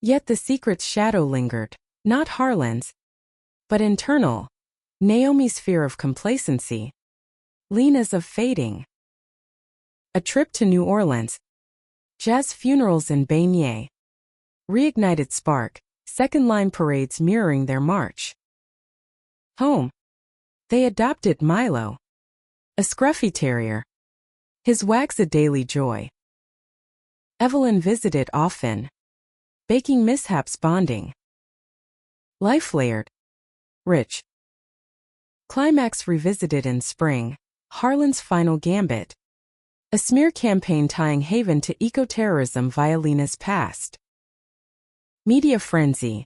Yet the secret's shadow lingered. Not Harlan's. But internal. Naomi's fear of complacency. Lena's of fading. A trip to New Orleans. Jazz funerals in Beignet. Reignited spark. Second-line parades mirroring their march. Home. They adopted Milo. A scruffy terrier. His wags a daily joy. Evelyn visited often. Baking mishaps bonding. Life layered. Rich. Climax revisited in spring. Harlan's final gambit. A smear campaign tying Haven to eco-terrorism via Lena's past. Media frenzy.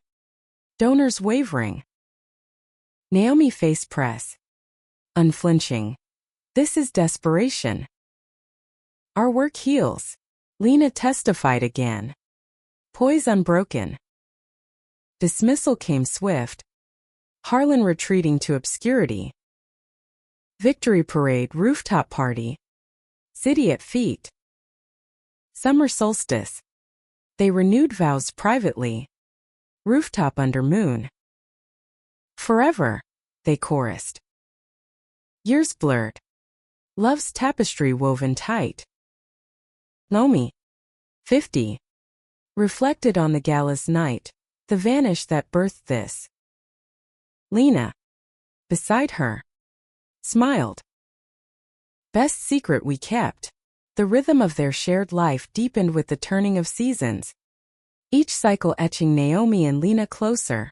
Donors wavering. Naomi face press. Unflinching. This is desperation. Our work heals. Lena testified again. Poise unbroken. Dismissal came swift. Harlan retreating to obscurity. Victory parade rooftop party. City at feet. Summer solstice. They renewed vows privately. Rooftop under moon. Forever, they chorused. Years blurred. Love's tapestry woven tight. Naomi, 50, reflected on the gala's night. The vanish that birthed this. Lena, beside her, smiled. Best secret we kept. The rhythm of their shared life deepened with the turning of seasons, each cycle etching Naomi and Lena closer.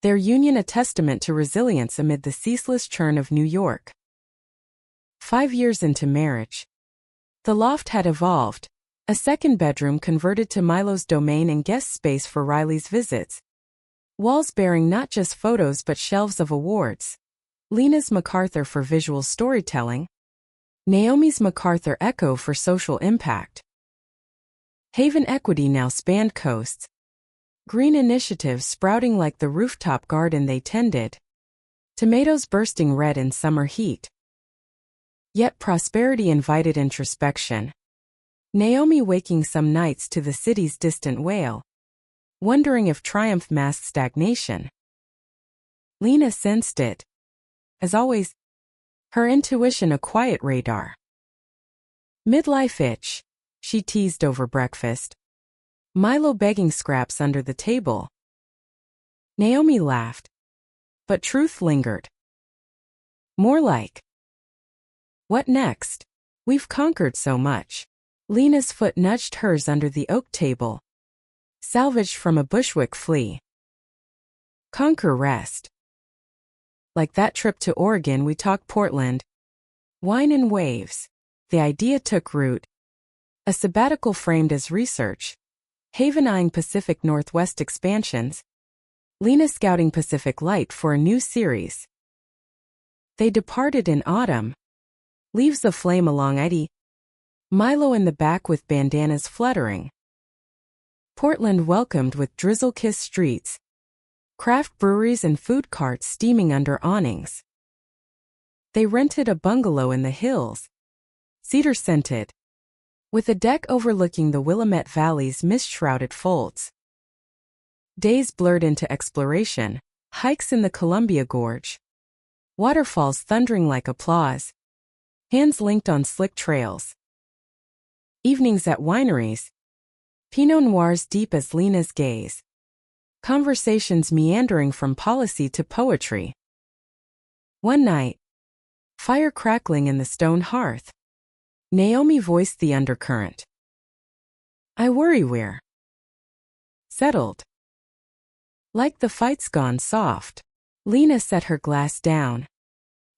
Their union a testament to resilience amid the ceaseless churn of New York. 5 years into marriage, the loft had evolved, a second bedroom converted to Milo's domain and guest space for Riley's visits. Walls bearing not just photos but shelves of awards. Lena's MacArthur for visual storytelling, Naomi's MacArthur Echo for social impact. Haven equity now spanned coasts, green initiatives sprouting like the rooftop garden they tended, tomatoes bursting red in summer heat. Yet prosperity invited introspection. Naomi waking some nights to the city's distant wail, wondering if triumph masked stagnation. Lena sensed it. As always, her intuition a quiet radar. Midlife itch, she teased over breakfast. Milo begging scraps under the table. Naomi laughed, but truth lingered. More like, what next? We've conquered so much. Lena's foot nudged hers under the oak table, salvaged from a Bushwick flea. Conquer rest. Like that trip to Oregon we talk Portland. Wine and waves. The idea took root. A sabbatical framed as research. Haven eyeing Pacific Northwest expansions. Lena scouting Pacific Light for a new series. They departed in autumn. Leaves aflame along Eddy. Milo in the back with bandanas fluttering. Portland welcomed with drizzle-kissed streets, craft breweries and food carts steaming under awnings. They rented a bungalow in the hills, cedar-scented, with a deck overlooking the Willamette Valley's mist-shrouded folds. Days blurred into exploration, hikes in the Columbia Gorge, waterfalls thundering like applause, hands linked on slick trails. Evenings at wineries, Pinot Noirs deep as Lena's gaze, conversations meandering from policy to poetry. One night, fire crackling in the stone hearth, Naomi voiced the undercurrent. I worry we're settled. Like the fight's gone soft. Lena set her glass down,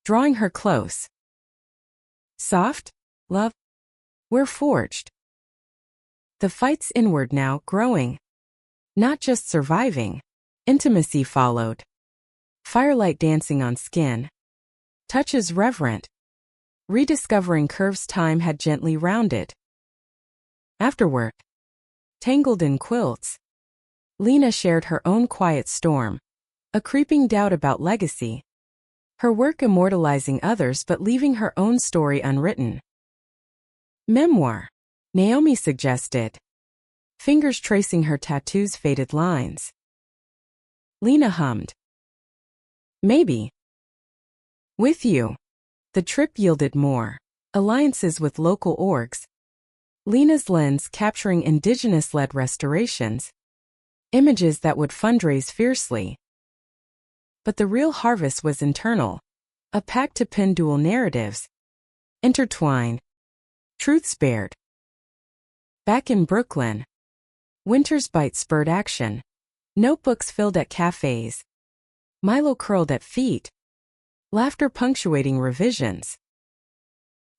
drawing her close. Soft, love? We're forged. The fight's inward now, growing. Not just surviving. Intimacy followed. Firelight dancing on skin. Touches reverent. Rediscovering curves time had gently rounded. Afterward, tangled in quilts, Lena shared her own quiet storm. A creeping doubt about legacy. Her work immortalizing others but leaving her own story unwritten. Memoir, Naomi suggested. Fingers tracing her tattoo's faded lines. Lena hummed. Maybe. With you. The trip yielded more. Alliances with local orgs. Lena's lens capturing indigenous-led restorations. Images that would fundraise fiercely. But the real harvest was internal. A pact to pin dual narratives. Intertwined. Truth spared. Back in Brooklyn. Winter's bite spurred action. Notebooks filled at cafes. Milo curled at feet. Laughter punctuating revisions.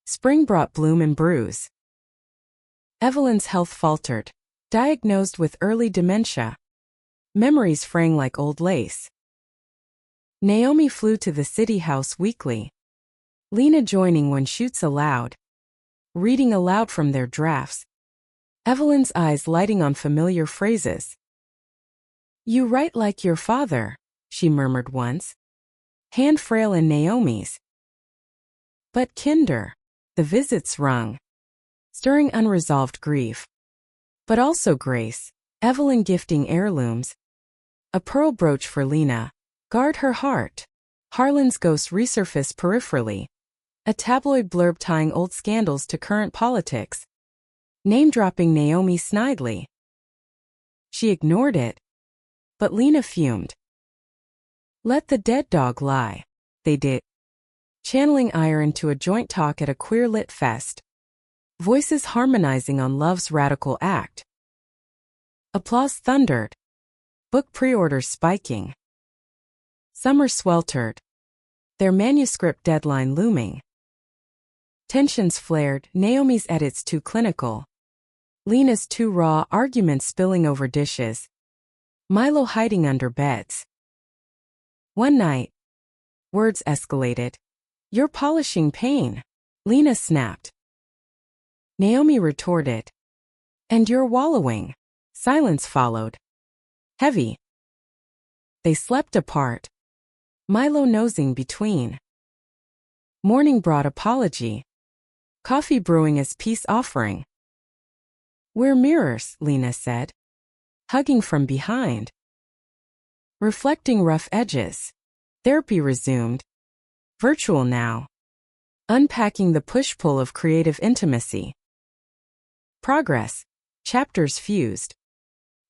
Spring brought bloom and bruise. Evelyn's health faltered. Diagnosed with early dementia. Memories fraying like old lace. Naomi flew to the city house weekly. Lena joining when shoots allowed. Reading aloud from their drafts. Evelyn's eyes lighting on familiar phrases. You write like your father, she murmured once. Hand frail in Naomi's. But kinder. The visits rung. Stirring unresolved grief. But also grace. Evelyn gifting heirlooms. A pearl brooch for Lena. Guard her heart. Harlan's ghost resurfaced peripherally. A tabloid blurb tying old scandals to current politics. Name-dropping Naomi snidely. She ignored it. But Lena fumed. Let the dead dog lie. They did. Channeling ire into a joint talk at a queer lit fest. Voices harmonizing on love's radical act. Applause thundered. Book pre-orders spiking. Summer sweltered. Their manuscript deadline looming. Tensions flared, Naomi's edits too clinical. Lena's too raw, arguments spilling over dishes. Milo hiding under beds. One night, words escalated. You're polishing pain, Lena snapped. Naomi retorted. And you're wallowing. Silence followed. Heavy. They slept apart. Milo nosing between. Morning brought apology. Coffee brewing as peace offering. We're mirrors, Lena said. Hugging from behind. Reflecting rough edges. Therapy resumed. Virtual now. Unpacking the push-pull of creative intimacy. Progress. Chapters fused.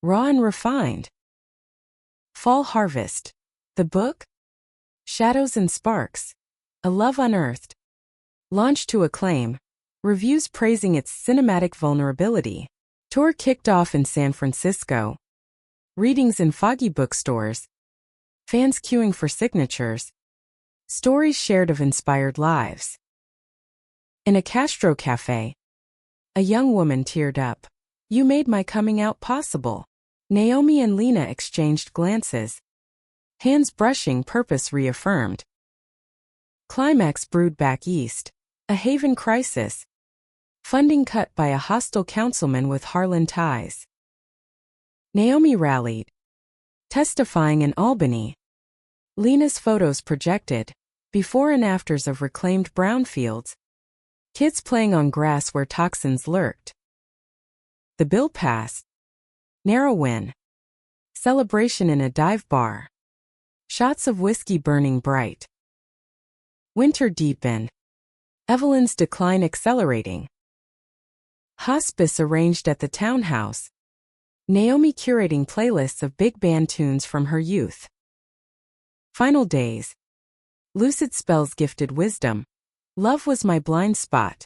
Raw and refined. Fall harvest. The book? Shadows and Sparks. A Love Unearthed. Launched to acclaim. Reviews praising its cinematic vulnerability. Tour kicked off in San Francisco. Readings in foggy bookstores. Fans queuing for signatures. Stories shared of inspired lives. In a Castro cafe, a young woman teared up. You made my coming out possible. Naomi and Lena exchanged glances. Hands brushing, purpose reaffirmed. Climax brewed back east. A Haven crisis. Funding cut by a hostile councilman with Harlan ties. Naomi rallied. Testifying in Albany. Lena's photos projected. Before and afters of reclaimed brownfields. Kids playing on grass where toxins lurked. The bill passed. Narrow win. Celebration in a dive bar. Shots of whiskey burning bright. Winter deepened. Evelyn's decline accelerating. Hospice arranged at the townhouse. Naomi curating playlists of big band tunes from her youth. Final days. Lucid spells gifted wisdom. Love was my blind spot.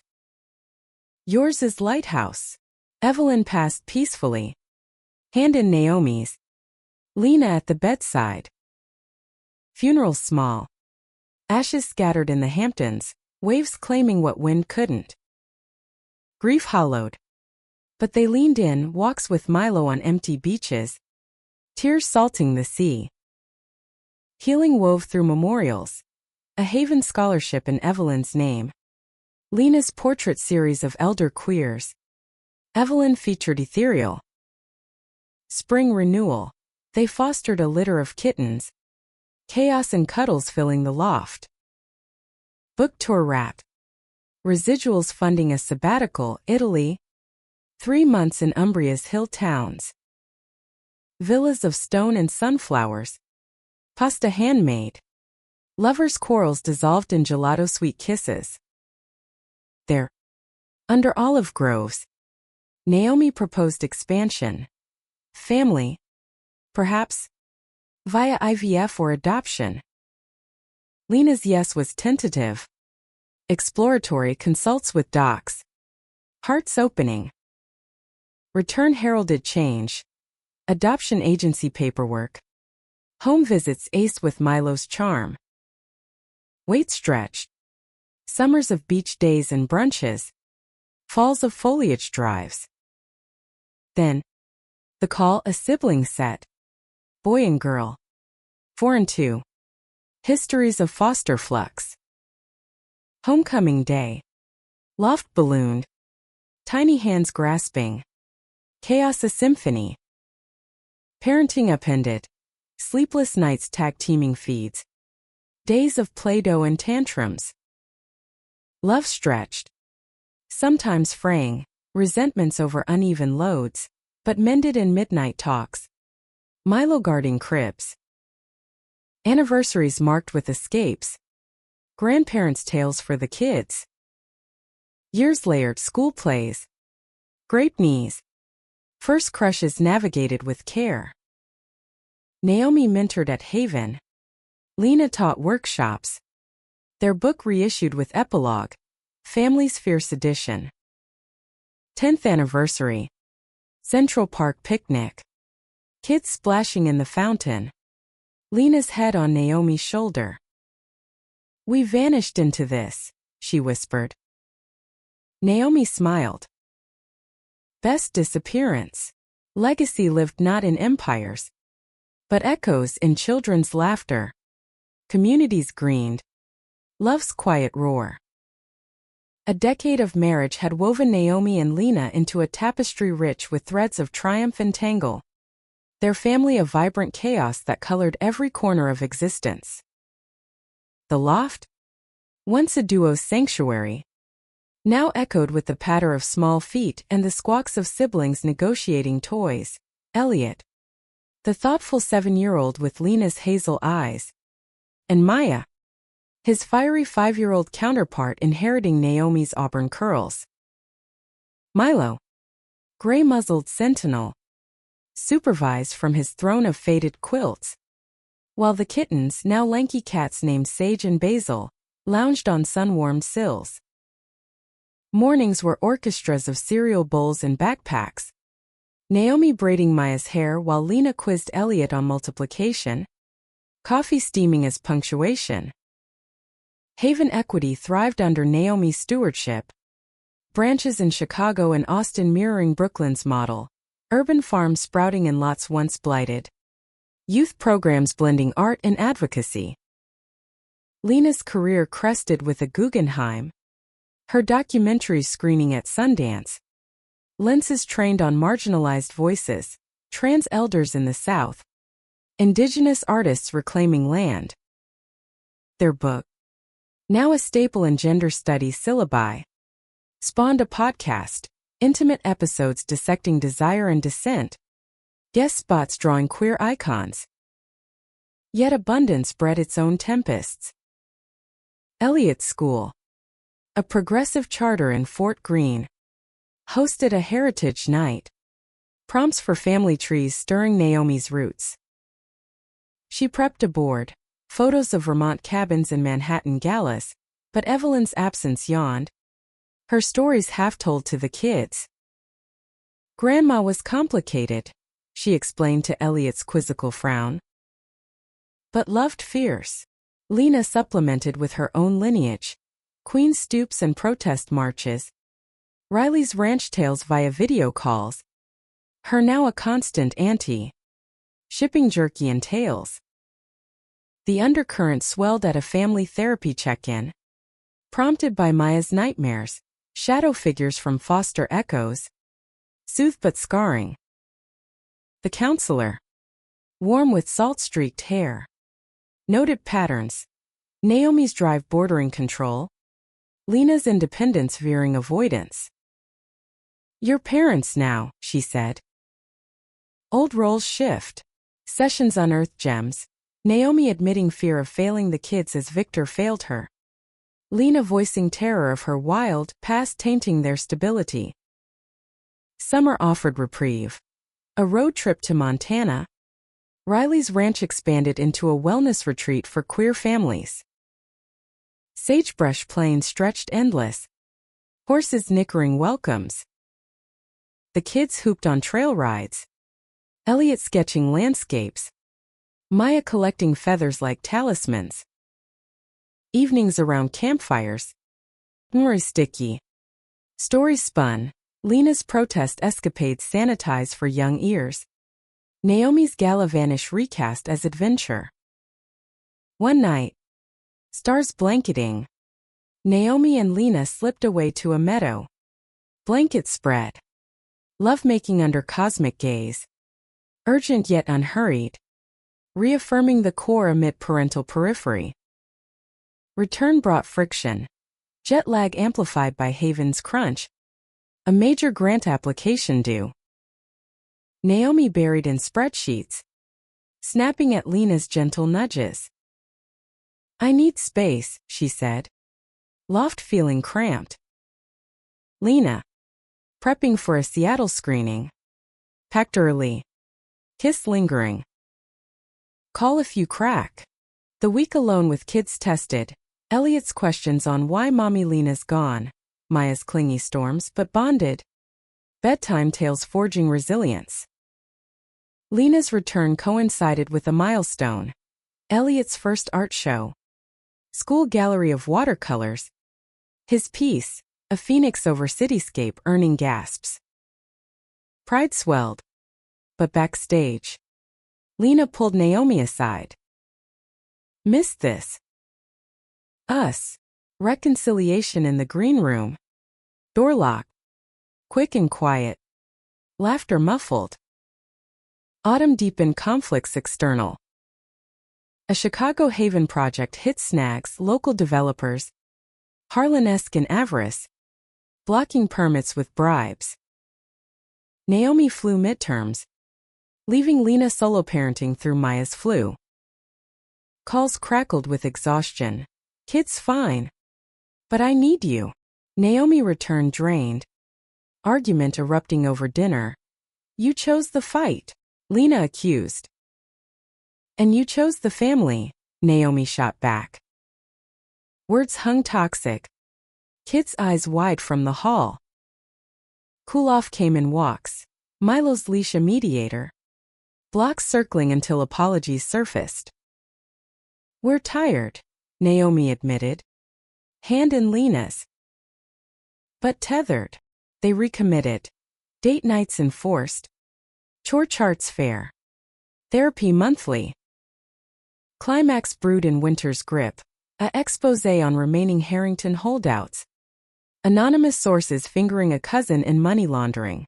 Yours is lighthouse. Evelyn passed peacefully. Hand in Naomi's. Lena at the bedside. Funeral small. Ashes scattered in the Hamptons, waves claiming what wind couldn't. Grief hollowed. But they leaned in, walks with Milo on empty beaches. Tears salting the sea. Healing wove through memorials. A Haven scholarship in Evelyn's name. Lena's portrait series of elder queers. Evelyn featured ethereal. Spring renewal. They fostered a litter of kittens. Chaos and cuddles filling the loft. Book tour wrapped. Residuals funding a sabbatical, Italy. 3 months in Umbria's hill towns. Villas of stone and sunflowers. Pasta handmade. Lovers' quarrels dissolved in gelato sweet kisses. There. Under olive groves. Naomi proposed expansion. Family. Perhaps. Via IVF or adoption. Lena's yes was tentative. Exploratory, consults with docs. Hearts opening. Return heralded change. Adoption agency paperwork. Home visits aced with Milo's charm. Wait stretched. Summers of beach days and brunches. Falls of foliage drives. Then. The call, a sibling set. Boy and girl. 4 and 2. Histories of foster flux. Homecoming day. Loft ballooned. Tiny hands grasping. Chaos a symphony. Parenting appended. Sleepless nights tag teaming feeds. Days of Play-Doh and tantrums. Love stretched. Sometimes fraying. Resentments over uneven loads. But mended in midnight talks. Milo guarding cribs. Anniversaries marked with escapes. Grandparents' tales for the kids. Years layered, school plays. Grape knees. First crushes navigated with care. Naomi mentored at Haven. Lena taught workshops. Their book reissued with epilogue, Family's Fierce Edition. 10th anniversary. Central Park picnic. Kids splashing in the fountain. Lena's head on Naomi's shoulder. We vanished into this, she whispered. Naomi smiled. Best disappearance. Legacy lived not in empires, but echoes in children's laughter. Communities greened. Love's quiet roar. A decade of marriage had woven Naomi and Lena into a tapestry rich with threads of triumph and tangle. Their family a vibrant chaos that colored every corner of existence. The loft? Once a duo's sanctuary, now echoed with the patter of small feet and the squawks of siblings negotiating toys. Elliot, the thoughtful 7-year-old with Lena's hazel eyes, and Maya, his fiery 5-year-old counterpart inheriting Naomi's auburn curls. Milo, gray-muzzled sentinel, supervised from his throne of faded quilts, while the kittens, now lanky cats named Sage and Basil, lounged on sun-warmed sills. Mornings were orchestras of cereal bowls and backpacks, Naomi braiding Maya's hair while Lena quizzed Elliot on multiplication, coffee steaming as punctuation. Haven Equity thrived under Naomi's stewardship. Branches in Chicago and Austin mirroring Brooklyn's model, urban farms sprouting in lots once blighted. Youth programs blending art and advocacy. Lena's career crested with a Guggenheim. Her documentary screening at Sundance. Lenses trained on marginalized voices, trans elders in the South, indigenous artists reclaiming land. Their book, now a staple in gender studies syllabi, spawned a podcast, intimate episodes dissecting desire and dissent, guest spots drawing queer icons. Yet abundance bred its own tempests. Elliott School, a progressive charter in Fort Greene, hosted a heritage night. Prompts for family trees stirring Naomi's roots. She prepped a board, photos of Vermont cabins and Manhattan galas, but Evelyn's absence yawned. Her stories half told to the kids. Grandma was complicated, she explained to Elliot's quizzical frown. But loved fierce. Lena supplemented with her own lineage. Queen stoops and protest marches. Riley's ranch tales via video calls. Her now a constant auntie. Shipping jerky and tales. The undercurrent swelled at a family therapy check-in. Prompted by Maya's nightmares, shadow figures from foster echoes. Soothe but scarring. The counselor. Warm with salt-streaked hair. Noted patterns. Naomi's drive bordering control. Lena's independence veering avoidance. Your parents now, she said. Old roles shift. Sessions unearthed gems. Naomi admitting fear of failing the kids as Victor failed her. Lena voicing terror of her wild past tainting their stability. Summer offered reprieve. A road trip to Montana. Riley's ranch expanded into a wellness retreat for queer families. Sagebrush plains stretched endless. Horses nickering welcomes. The kids hooped on trail rides. Elliot sketching landscapes. Maya collecting feathers like talismans. Evenings around campfires. Memory sticky. Stories spun. Lena's protest escapades sanitized for young ears. Naomi's Gala vanish recast as adventure. One night. Stars blanketing. Naomi and Lena slipped away to a meadow. Blanket spread. Lovemaking under cosmic gaze. Urgent yet unhurried. Reaffirming the core amid parental periphery. Return brought friction. Jet lag amplified by Haven's crunch. A major grant application due. Naomi buried in spreadsheets. Snapping at Lena's gentle nudges. I need space, she said. Loft feeling cramped. Lena. Prepping for a Seattle screening. Packed early. Kiss lingering. Call if you crack. The week alone with kids tested. Elliot's questions on why Mommy Lena's gone. Maya's clingy storms but bonded. Bedtime tales forging resilience. Lena's return coincided with a milestone. Elliot's first art show. School gallery of watercolors. His piece, a phoenix over cityscape, earning gasps. Pride swelled. But backstage, Lena pulled Naomi aside. Missed this. Us. Reconciliation in the green room. Door locked. Quick and quiet. Laughter muffled. Autumn deepened conflicts external. A Chicago Haven project hit snags local developers, Harlan-esque and avarice, blocking permits with bribes. Naomi flew midterms, leaving Lena solo parenting through Maya's flu. Calls crackled with exhaustion. Kid's fine. But I need you. Naomi returned drained. Argument erupting over dinner. You chose the fight, Lena accused. And you chose the family, Naomi shot back. Words hung toxic. Kid's eyes wide from the hall. Cool-off came in walks. Milo's leash a mediator. Blocks circling until apologies surfaced. We're tired, Naomi admitted. Hand in Lena's. But tethered. They recommitted. Date nights enforced. Chore charts fair. Therapy monthly. Climax brewed in winter's grip. A exposé on remaining Harrington holdouts. Anonymous sources fingering a cousin in money laundering.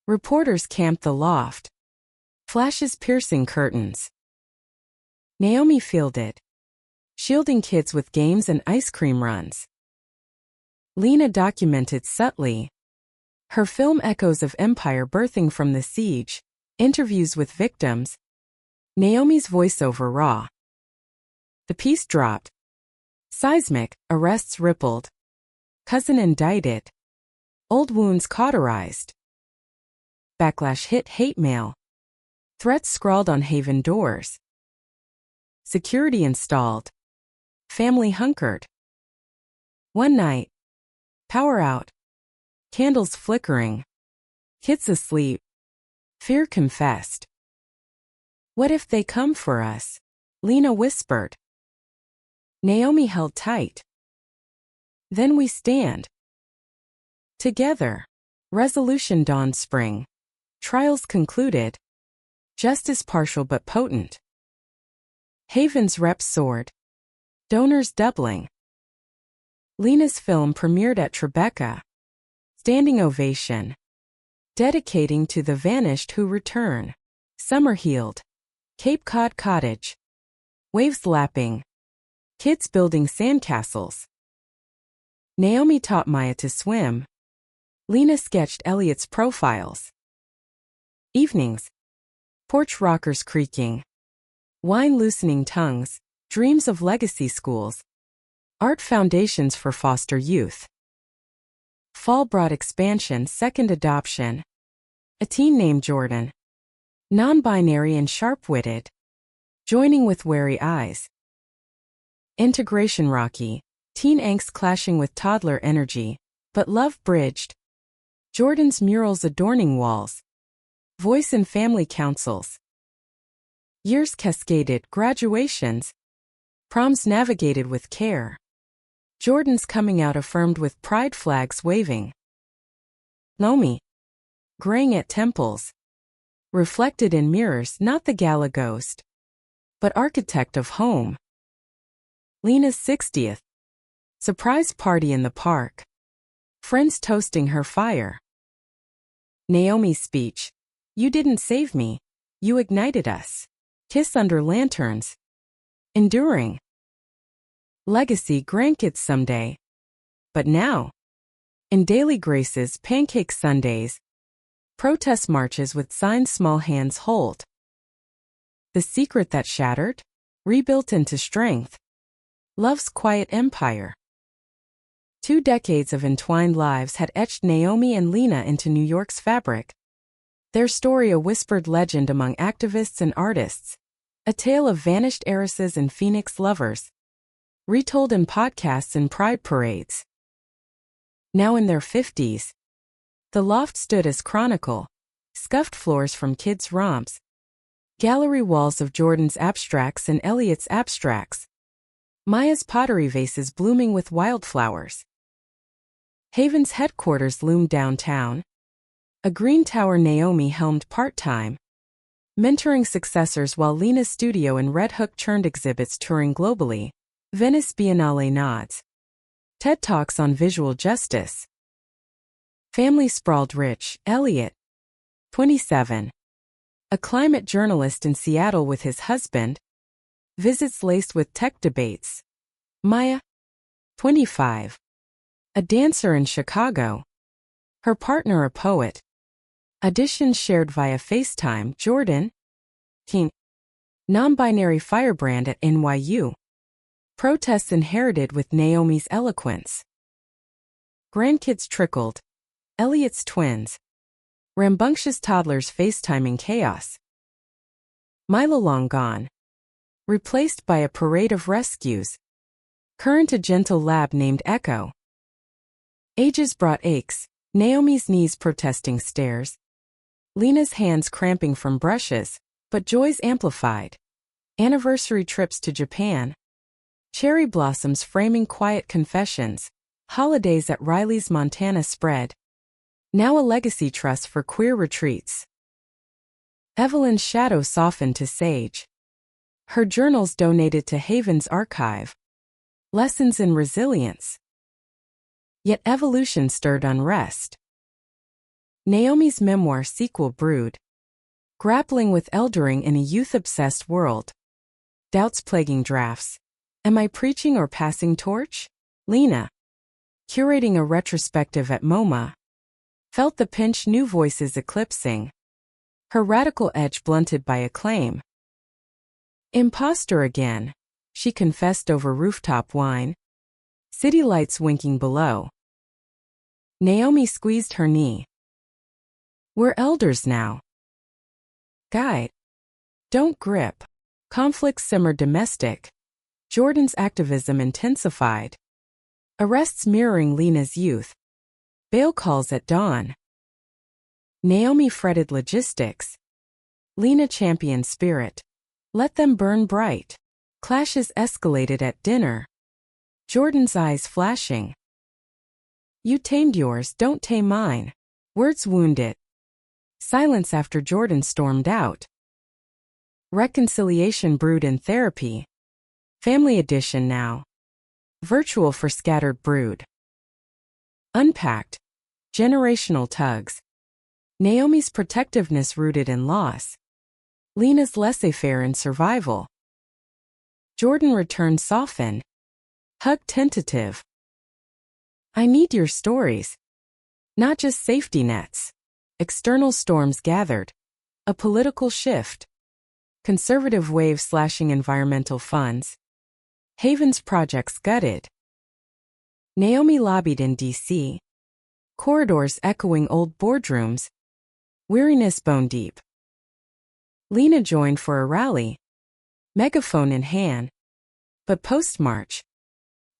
Reporters camped the loft. Flashes piercing curtains. Naomi fielded. Shielding kids with games and ice cream runs. Lena documented subtly. Her film Echoes of Empire birthing from the siege. Interviews with victims. Naomi's voiceover raw. The piece dropped. Seismic, arrests rippled. Cousin indicted. Old wounds cauterized. Backlash hit hate mail. Threats scrawled on Haven doors. Security installed. Family hunkered. One night. Power out. Candles flickering. Kids asleep. Fear confessed. What if they come for us? Lena whispered. Naomi held tight. Then we stand. Together. Resolution dawned spring. Trials concluded. Justice partial but potent. Haven's reps soared. Donors doubling. Lena's film premiered at Tribeca. Standing ovation. Dedicating to the vanished who return. Summer healed. Cape Cod cottage. Waves lapping. Kids building sandcastles. Naomi taught Maya to swim. Lena sketched Elliot's profiles. Evenings. Porch rockers creaking. Wine loosening tongues. Dreams of legacy schools. Art foundations for foster youth. Fall brought expansion, second adoption. A teen named Jordan. Non-binary and sharp-witted. Joining with wary eyes. Integration rocky. Teen angst clashing with toddler energy. But love bridged. Jordan's murals adorning walls. Voice in family councils. Years cascaded, graduations. Proms navigated with care. Jordan's coming out affirmed with pride flags waving. Naomi. Graying at temples. Reflected in mirrors, not the Gala ghost. But architect of home. Lena's 60th. Surprise party in the park. Friends toasting her fire. Naomi's speech. You didn't save me. You ignited us. Kiss under lanterns. Enduring. Legacy grandkids someday. But now. In daily graces, pancake Sundays. Protest marches with signs small hands hold. The secret that shattered? Rebuilt into strength. Love's quiet empire. 2 decades of entwined lives had etched Naomi and Lena into New York's fabric. Their story a whispered legend among activists and artists. A tale of vanished heiresses and phoenix lovers, retold in podcasts and pride parades. Now in their 50s, the loft stood as chronicle, scuffed floors from kids' romps, gallery walls of Jordan's abstracts and Elliot's abstracts, Maya's pottery vases blooming with wildflowers. Haven's headquarters loomed downtown, a green tower Naomi helmed part-time, mentoring successors while Lena's studio in Red Hook churned exhibits touring globally, Venice Biennale nods, TED Talks on visual justice. Family sprawled rich, Elliot, 27. A climate journalist in Seattle with his husband, visits laced with tech debates. Maya, 25. A dancer in Chicago, her partner a poet. Auditions shared via FaceTime. Jordan, teen, non-binary firebrand at NYU. Protests inherited with Naomi's eloquence. Grandkids trickled. Elliot's twins. Rambunctious toddlers FaceTiming chaos. Milo long gone. Replaced by a parade of rescues. Current a gentle lab named Echo. Ages brought aches. Naomi's knees protesting stairs. Lena's hands cramping from brushes, but joys amplified. Anniversary trips to Japan. Cherry blossoms framing quiet confessions. Holidays at Riley's Montana spread. Now a legacy trust for queer retreats. Evelyn's shadow softened to sage. Her journals donated to Haven's archive. Lessons in resilience. Yet evolution stirred unrest. Naomi's memoir sequel brewed. Grappling with eldering in a youth-obsessed world. Doubts plaguing drafts. Am I preaching or passing torch? Lena, curating a retrospective at MoMA, felt the pinch new voices eclipsing. Her radical edge blunted by acclaim. Imposter again, she confessed over rooftop wine. City lights winking below. Naomi squeezed her knee. We're elders now. Guide. Don't grip. Conflicts simmer domestic. Jordan's activism intensified. Arrests mirroring Lena's youth. Bail calls at dawn. Naomi fretted logistics. Lena championed spirit. Let them burn bright. Clashes escalated at dinner. Jordan's eyes flashing. You tamed yours, don't tame mine. Words wounded. Silence after Jordan stormed out. Reconciliation brewed in therapy. Family edition now. Virtual for scattered brood. Unpacked. Generational tugs. Naomi's protectiveness rooted in loss. Lena's laissez-faire in survival. Jordan returned softened. Hug tentative. I need your stories. Not just safety nets. External storms gathered. A political shift. Conservative wave slashing environmental funds. Haven's projects gutted. Naomi lobbied in D.C. Corridors echoing old boardrooms. Weariness bone deep. Lena joined for a rally. Megaphone in hand. But post-march.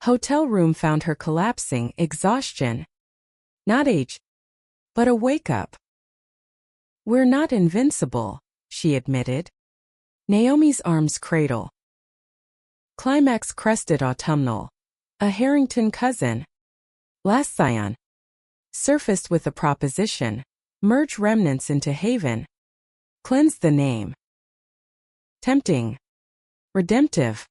Hotel room found her collapsing, exhaustion. Not age, but a wake-up. We're not invincible, she admitted. Naomi's arms cradle. Climax crested autumnal. A Harrington cousin. Last scion. Surfaced with a proposition. Merge remnants into Haven. Cleanse the name. Tempting. Redemptive.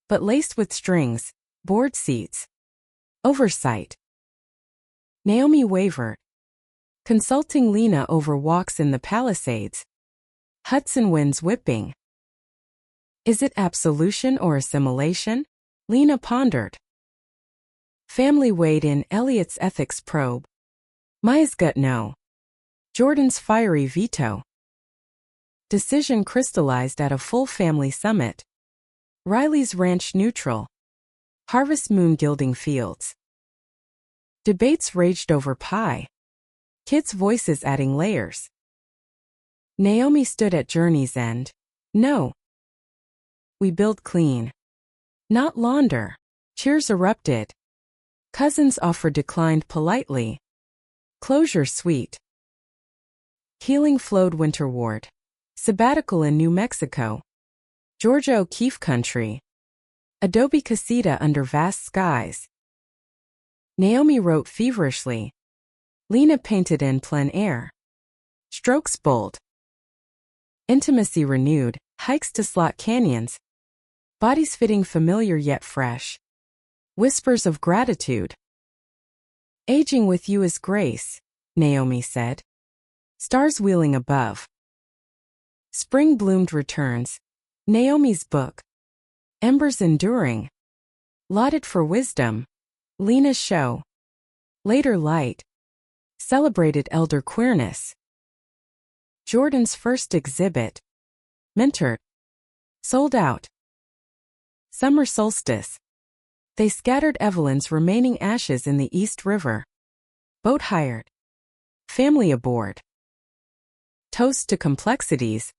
But laced with strings. Board seats. Oversight. Naomi wavered. Consulting Lena over walks in the Palisades. Hudson winds whipping. Is it absolution or assimilation? Lena pondered. Family weighed in Elliot's ethics probe. Maya's gut no. Jordan's fiery veto. Decision crystallized at a full family summit. Riley's ranch neutral. Harvest moon gilding fields. Debates raged over pie. Kids' voices adding layers. Naomi stood at journey's end. No. We build clean, not launder. Cheers erupted. Cousins offer declined politely. Closure sweet. Healing flowed winterward. Sabbatical in New Mexico. Georgia O'Keeffe country. Adobe casita under vast skies. Naomi wrote feverishly. Lena painted in plein air. Strokes bold. Intimacy renewed, hikes to slot canyons. Bodies fitting familiar yet fresh. Whispers of gratitude. Aging with you is grace, Naomi said. Stars wheeling above. Spring bloomed returns. Naomi's book. Embers enduring. Lauded for wisdom. Lena's show. Later light. Celebrated elder queerness. Jordan's first exhibit. Minter. Sold out. Summer solstice. They scattered Evelyn's remaining ashes in the East River. Boat hired. Family aboard. Toast to complexities.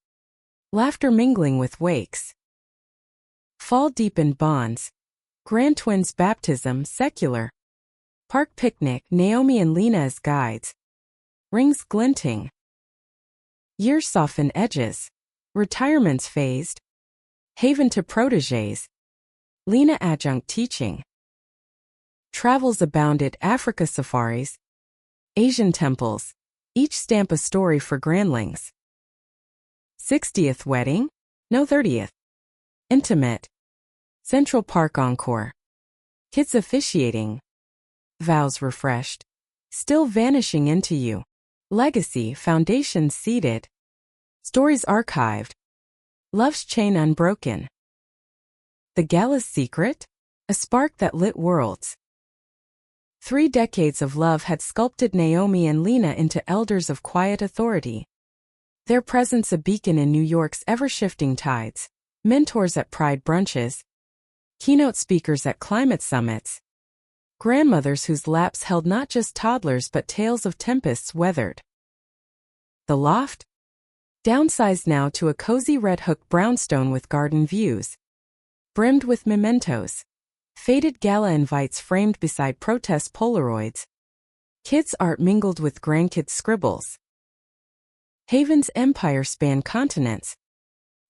Laughter mingling with wakes. Fall deepened bonds. Grand twins' baptism secular. Park picnic Naomi and Lena as guides. Rings glinting. Years soften edges. Retirements phased. Haven to protégés. Lena adjunct teaching. Travels abounded Africa safaris. Asian temples. Each stamp a story for grandlings. 60th wedding? No 30th. Intimate. Central Park encore. Kids officiating. Vows refreshed. Still vanishing into you. Legacy foundations seeded. Stories archived. Love's chain unbroken. The Gala's secret? A spark that lit worlds. 3 decades of love had sculpted Naomi and Lena into elders of quiet authority. Their presence a beacon in New York's ever-shifting tides. Mentors at pride brunches. Keynote speakers at climate summits. Grandmothers whose laps held not just toddlers but tales of tempests weathered. The loft? Downsized now to a cozy red hook brownstone with garden views. Brimmed with mementos. Faded gala invites framed beside protest Polaroids. Kids' art mingled with grandkids' scribbles. Haven's empire spanned continents.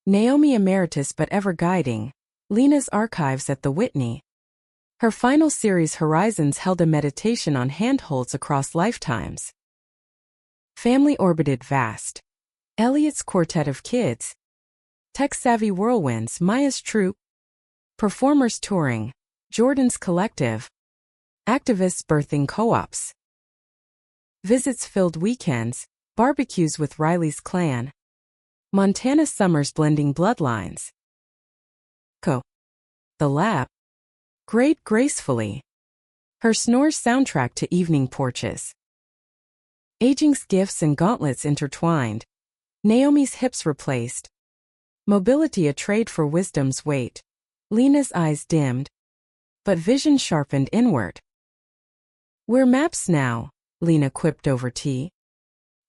Naomi emeritus but ever guiding. Lena's archives at the Whitney. Her final series Horizons held a meditation on handholds across lifetimes. Family orbited vast. Elliot's quartet of kids. Tech-savvy whirlwinds Maya's troupe. Performers touring. Jordan's collective. Activists birthing co-ops. Visits filled weekends. Barbecues with Riley's clan. Montana summers blending bloodlines. The lab. Grayed gracefully. Her snores soundtrack to evening porches. Aging's gifts and gauntlets intertwined. Naomi's hips replaced. Mobility a trade for wisdom's weight. Lena's eyes dimmed. But vision sharpened inward. We're maps now, Lena quipped over tea.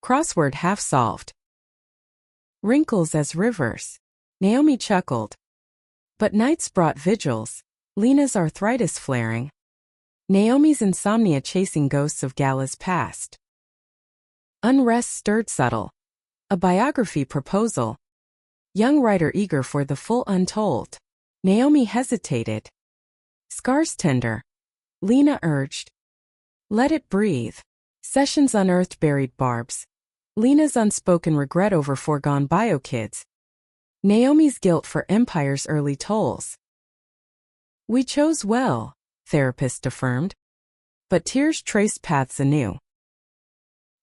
Crossword half solved. Wrinkles as rivers. Naomi chuckled. But nights brought vigils. Lena's arthritis flaring. Naomi's insomnia chasing ghosts of Gala's past. Unrest stirred subtle. A biography proposal. Young writer eager for the full untold. Naomi hesitated. Scars tender. Lena urged. Let it breathe. Sessions unearthed buried barbs. Lena's unspoken regret over foregone bio kids. Naomi's guilt for empire's early tolls. We chose well, therapist affirmed. But tears traced paths anew.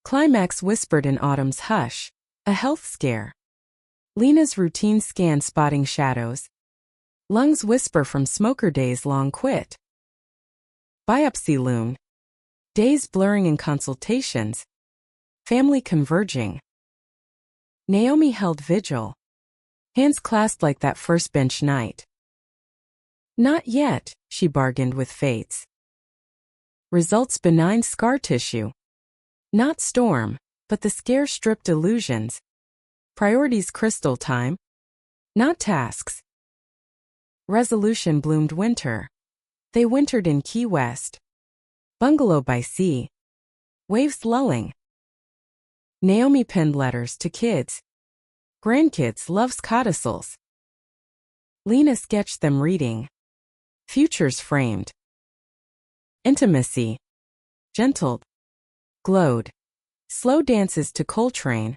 Climax whispered in autumn's hush. A health scare. Lena's routine scan spotting shadows. Lungs whisper from smoker days long quit. Biopsy loomed. Days blurring in consultations. Family converging. Naomi held vigil. Hands clasped like that first bench night. Not yet, she bargained with fates. Results benign scar tissue. Not storm, but the scare-stripped illusions. Priorities crystal time. Not tasks. Resolution bloomed winter. They wintered in Key West. Bungalow by sea. Waves lulling. Naomi penned letters to kids. Grandkids loves codicils. Lena sketched them reading. Futures framed. Intimacy. Gentled. Glowed. Slow dances to Coltrane.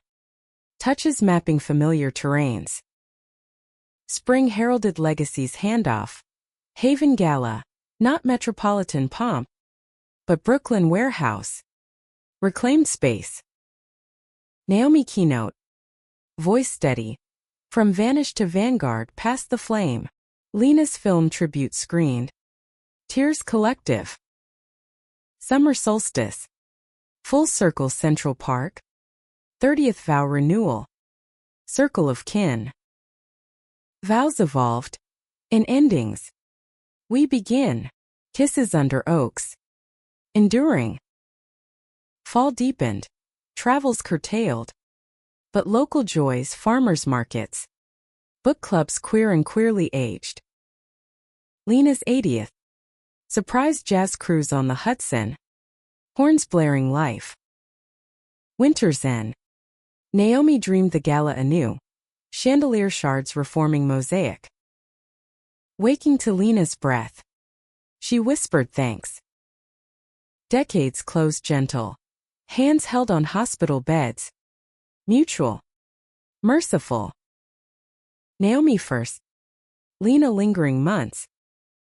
Touches mapping familiar terrains. Spring heralded legacy's handoff. Haven Gala. Not metropolitan pomp, but Brooklyn warehouse. Reclaimed space. Naomi keynote. Voice steady. From vanish to vanguard past the flame. Lena's film tribute screened. Tears collective. Summer solstice. Full circle Central Park. 30th vow renewal. Circle of kin. Vows evolved. In endings. We begin. Kisses under oaks. Enduring. Fall deepened. Travels curtailed. But local joys, farmers markets. Book clubs queer and queerly aged. Lena's 80th. Surprise jazz cruise on the Hudson. Horns blaring life. Winter's end. Naomi dreamed the gala anew. Chandelier shards reforming mosaic. Waking to Lena's breath. She whispered thanks. Decades closed gentle. Hands held on hospital beds. Mutual. Merciful. Naomi first. Lena lingering months.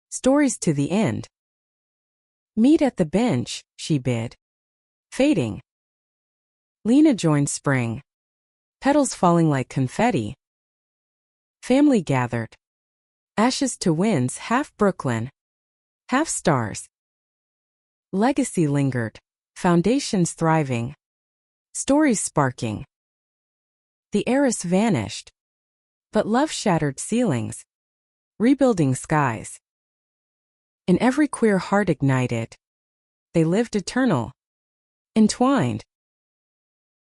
Stories to the end. Meet at the bench, she bid. Fading. Lena joined spring. Petals falling like confetti. Family gathered. Ashes to winds, half Brooklyn. Half stars. Legacy lingered. Foundations thriving. Stories sparking. The heiress vanished. But love shattered ceilings. Rebuilding skies. In every queer heart ignited. They lived eternal. Entwined.